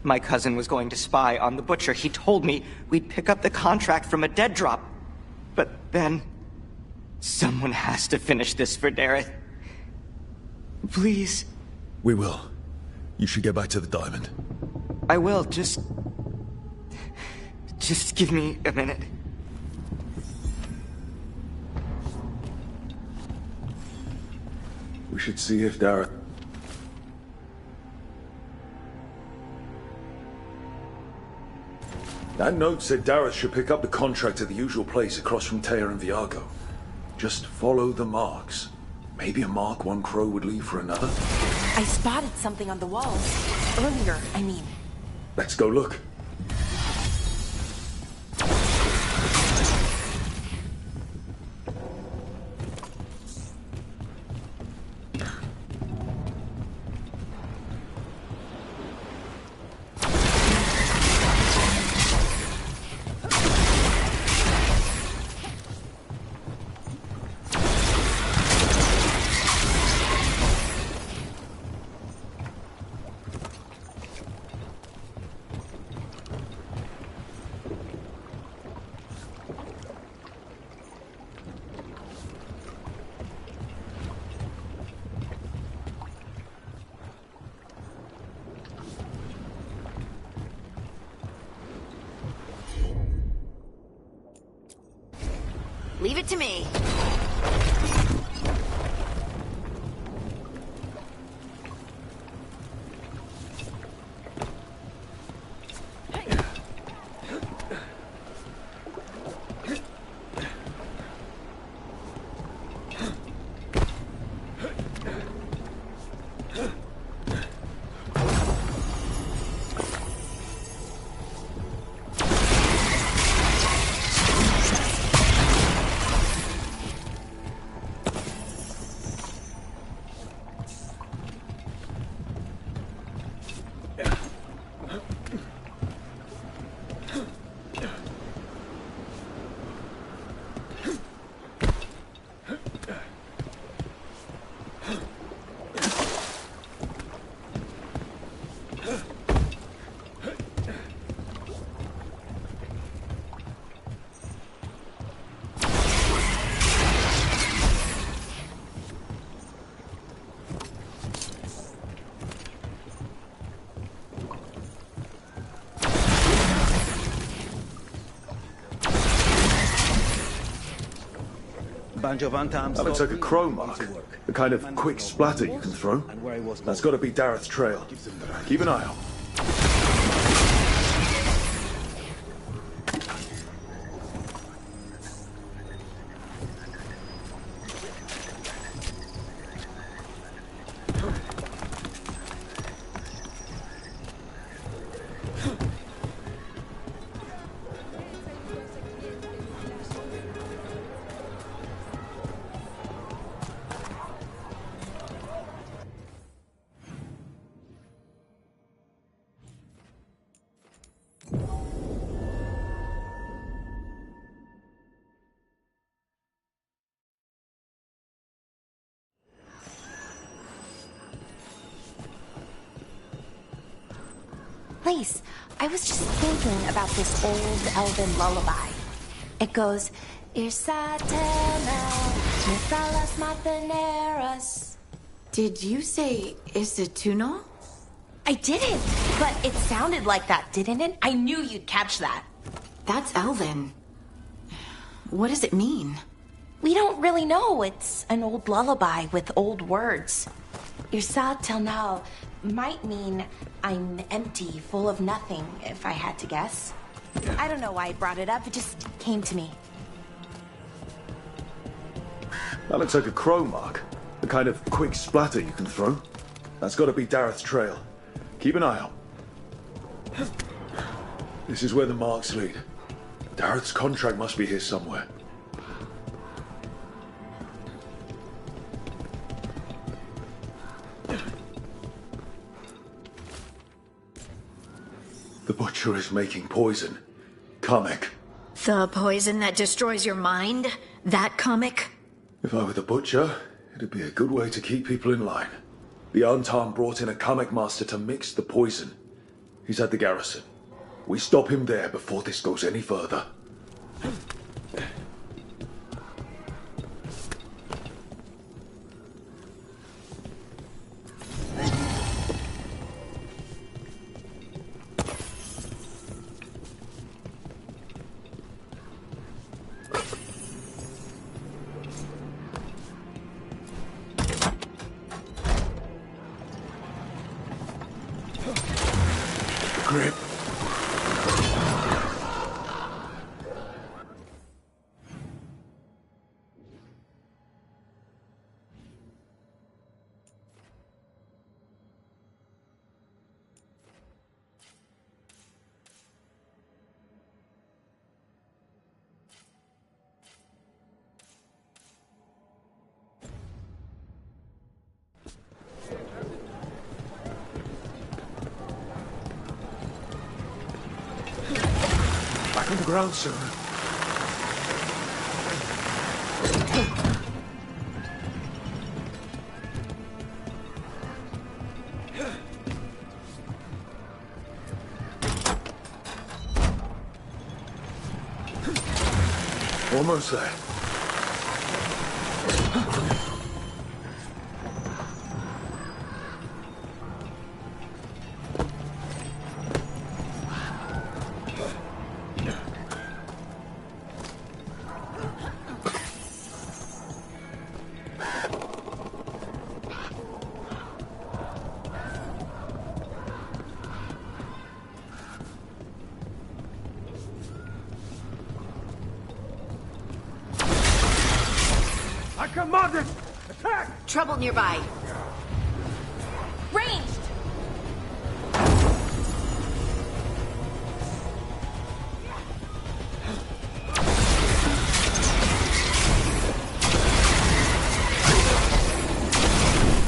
My cousin was going to spy on the Butcher. He told me we'd pick up the contract from a dead drop. But then... someone has to finish this for Darrett. Please. We will. You should get back to the diamond. I will, just give me a minute. We should see if Dareth... That note said Dareth should pick up the contract at the usual place across from Taya and Viago. Just follow the marks. Maybe a mark one crow would leave for another. I spotted something on the walls. Earlier, I mean. Let's go look. Leave it to me. That looks like a crow mark. The kind of quick splatter you can throw. That's got to be Dareth's trail. Keep an eye out. Please, I was just thinking about this old elven lullaby. It goes, Did you say Isatuno? I didn't, but it sounded like that, didn't it? I knew you'd catch that. That's Elven. What does it mean? We don't really know. It's an old lullaby with old words. Irsa Telnal might mean I'm empty, full of nothing, if I had to guess. I don't know why I brought it up, it just came to me. That looks like a crow mark. The kind of quick splatter you can throw. That's got to be Dareth's trail. Keep an eye out. This is where the marks lead. Dareth's contract must be here somewhere. The Butcher is making poison. Comic. The poison that destroys your mind? That comic? If I were the Butcher, it'd be a good way to keep people in line. The Antam brought in a comic master to mix the poison. He's at the garrison. We stop him there before this goes any further. Grip. Back on the ground soon. Almost there. Martin! Attack! Trouble nearby. Ranged!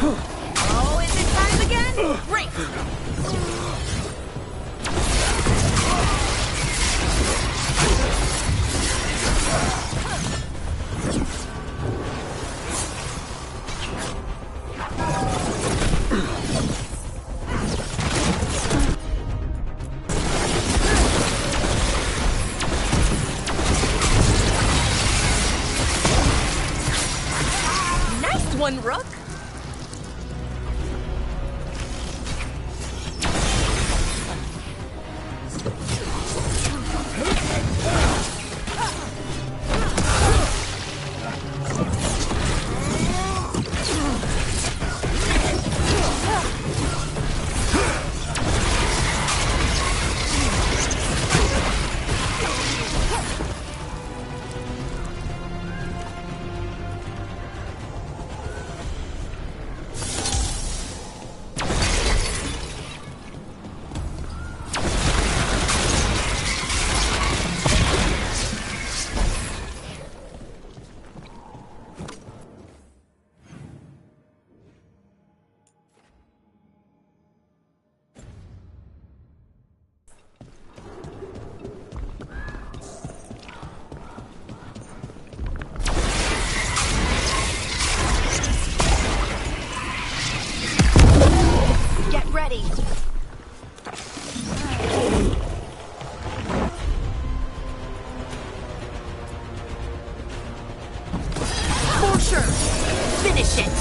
Oh, is it time again? Great! Nice one, Rook! Get ready. For sure. Finish it.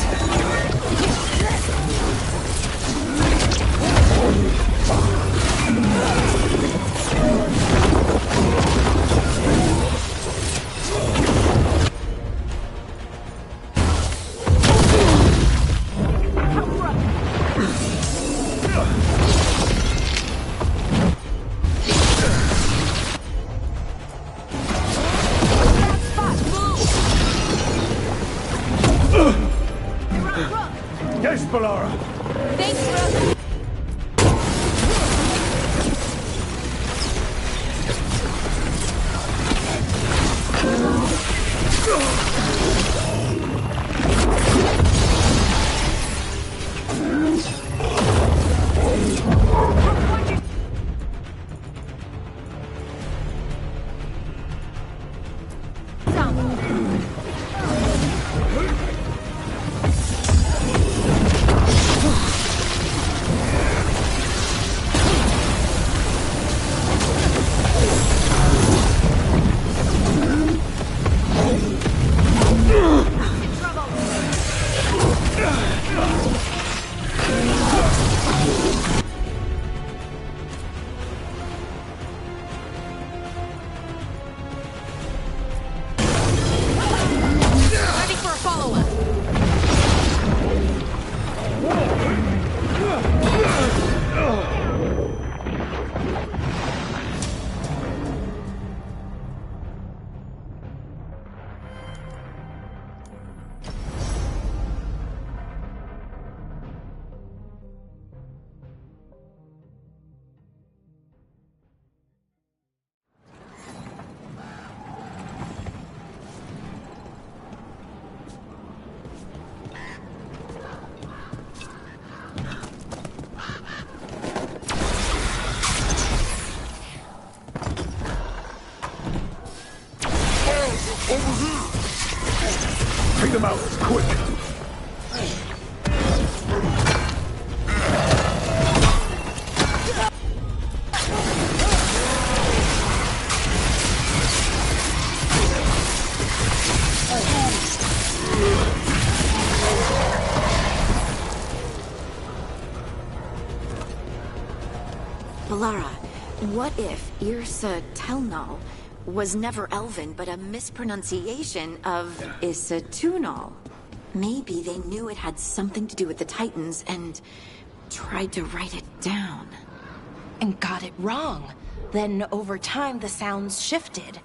Yes, Balara! Thanks, Rook! Ready for a follow-up. Take them out, quick! Balara, what if Irsa Telnal was never Elven, but a mispronunciation of Isatunal? Maybe they knew it had something to do with the Titans and tried to write it down. And got it wrong. Then over time, the sounds shifted.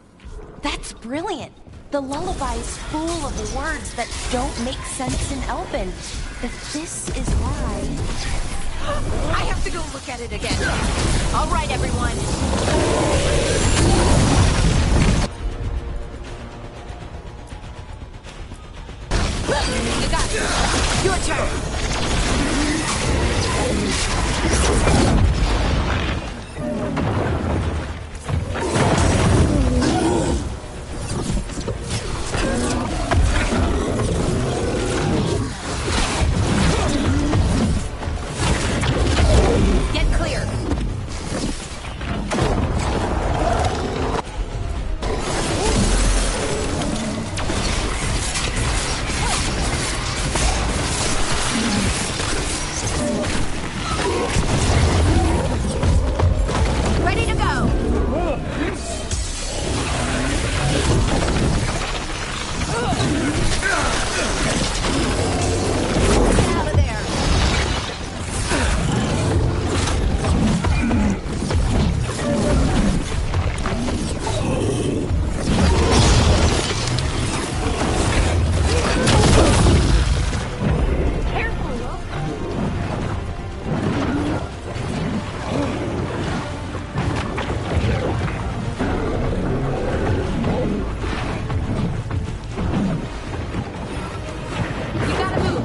That's brilliant. The lullaby is full of words that don't make sense in Elven. If this is why... I have to go look at it again. All right, everyone. You got it. Your turn. Get clear. Ready to go. Get out of there. You gotta move.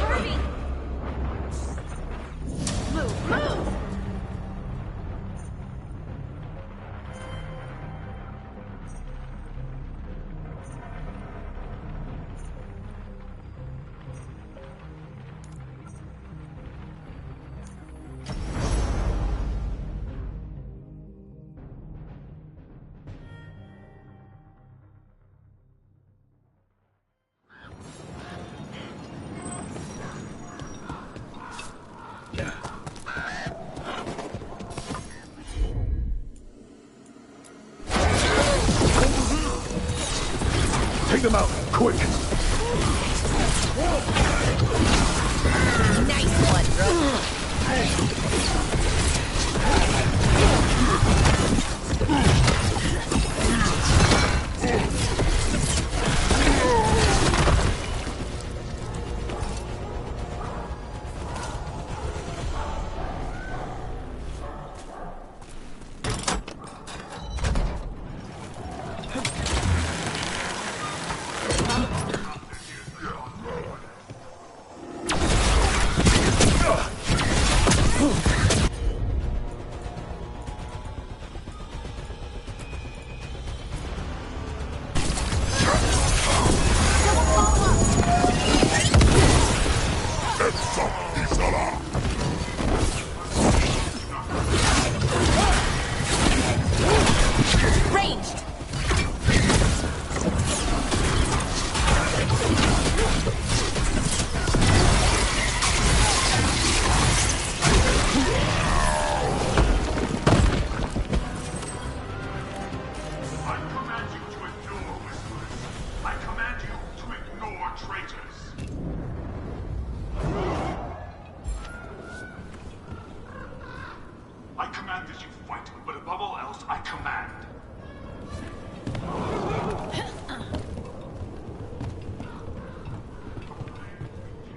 Hurry. Move, move. Take them out, quick! Nice one, bro. Ranged. I command you to ignore whisperers. I command you to ignore traitors. I command that you fight, but above all else, I command.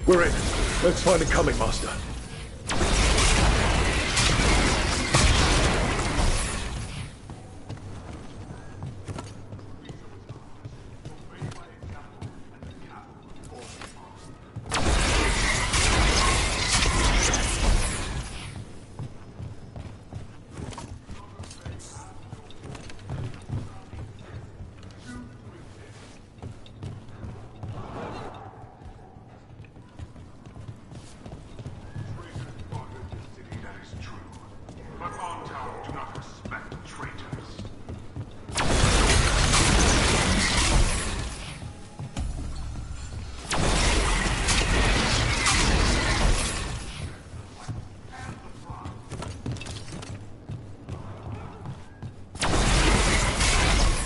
We're in. Let's find a coming master.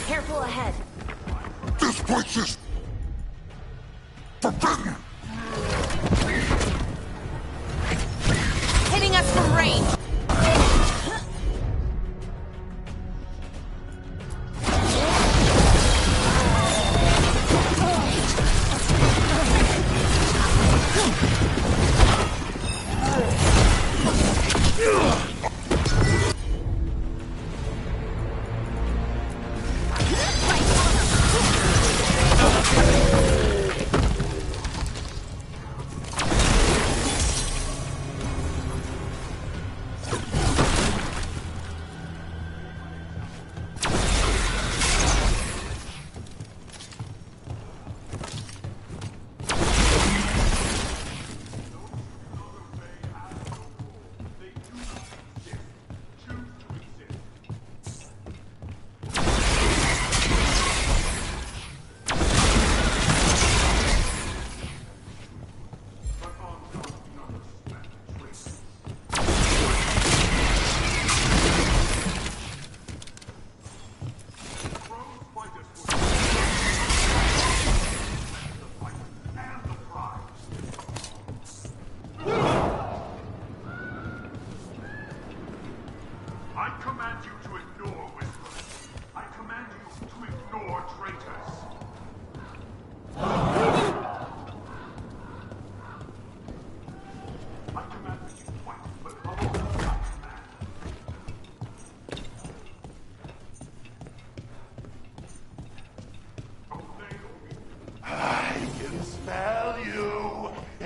Careful ahead. This place is forbidden! Hitting us from range.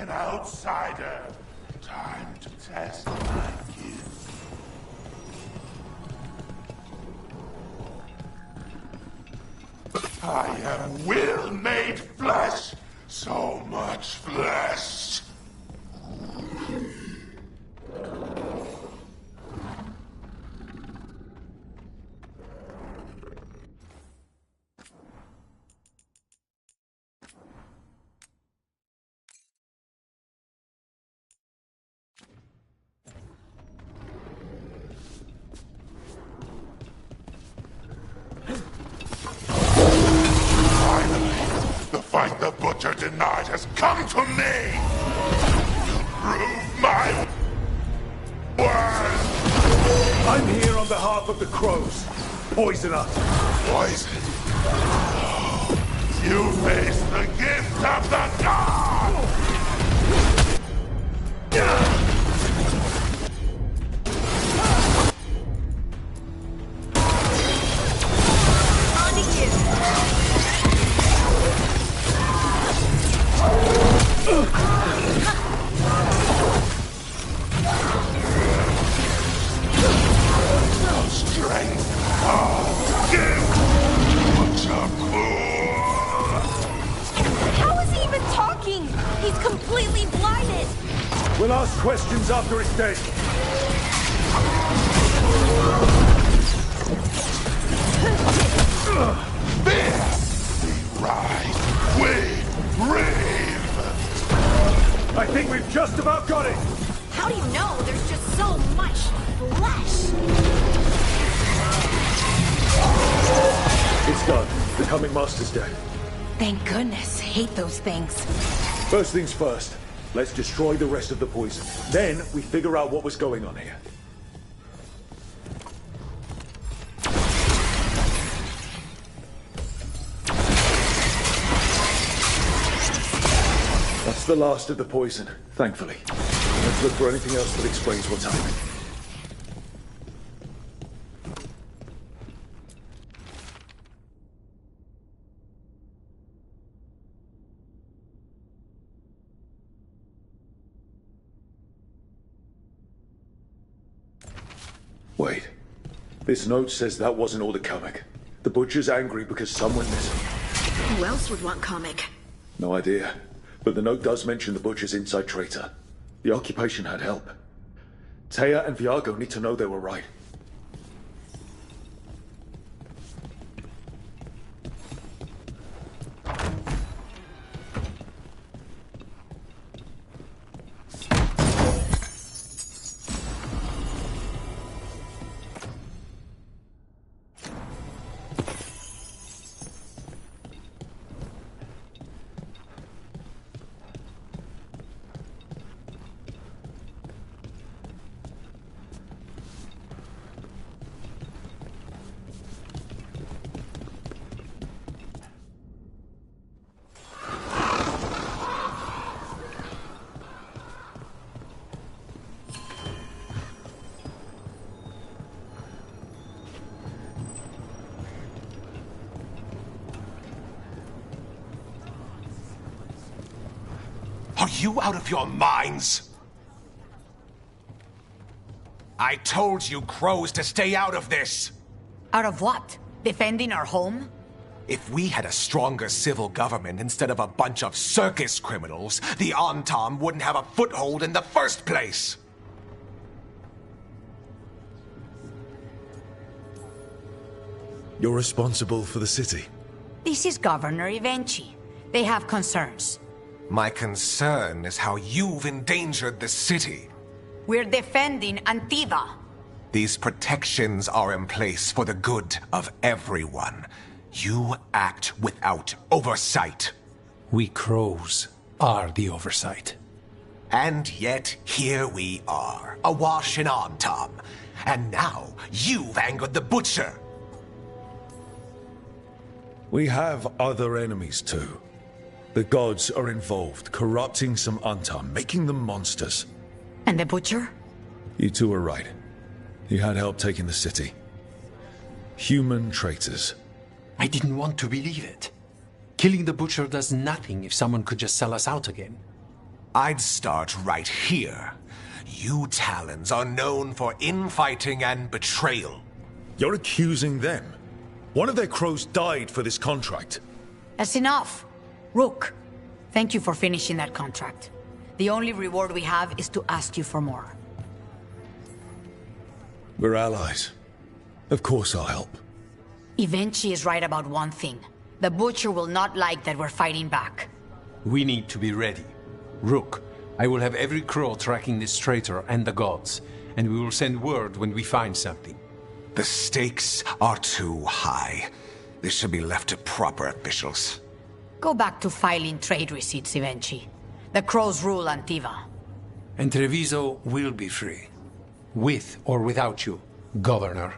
an outsider. Time to test my gift. I am will made flesh. So much flesh. The fight the Butcher denied has come to me! To prove my worth! I'm here on behalf of the Crows. Poison us. Poison? You face the gift of the god! How is he even talking? He's completely blinded. We'll ask questions after it's dead. There! We ride, we rave! I think we've just about got it! How do you know? There's just so much flesh. It's done. The coming master's dead. Thank goodness. Hate those things. First things first. Let's destroy the rest of the poison. Then we figure out what was going on here. That's the last of the poison, thankfully. Let's look for anything else that explains what's happening. Wait. This note says that wasn't all the comic. The Butcher's angry because someone missing. Who else would want comic? No idea. But the note does mention the Butcher's inside traitor. The occupation had help. Taya and Viago need to know they were right. Are you out of your minds? I told you crows to stay out of this! Out of what? Defending our home? If we had a stronger civil government instead of a bunch of circus criminals, the Antam wouldn't have a foothold in the first place! You're responsible for the city. This is Governor Evenchi. They have concerns. My concern is how you've endangered the city. We're defending Antiva. These protections are in place for the good of everyone. You act without oversight. We crows are the oversight. And yet, here we are, awash in Antam. And now, you've angered the Butcher. We have other enemies too. The gods are involved, corrupting some Antam, making them monsters. And the Butcher? You two are right. He had help taking the city. Human traitors. I didn't want to believe it. Killing the Butcher does nothing if someone could just sell us out again. I'd start right here. You Talons are known for infighting and betrayal. You're accusing them? One of their crows died for this contract. That's enough. Rook, thank you for finishing that contract. The only reward we have is to ask you for more. We're allies. Of course I'll help. Evenchi is right about one thing. The Butcher will not like that we're fighting back. We need to be ready. Rook, I will have every crow tracking this traitor and the gods, and we will send word when we find something. The stakes are too high. This should be left to proper officials. Go back to filing trade receipts, Evenchi. The crows rule Antiva. And Treviso will be free. With or without you, Governor.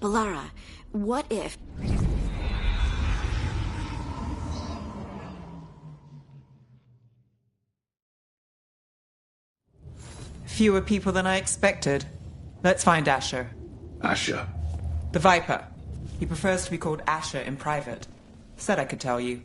Balara, what if... Fewer people than I expected. Let's find Asher. Asher? The Viper. He prefers to be called Asher in private. Said I could tell you.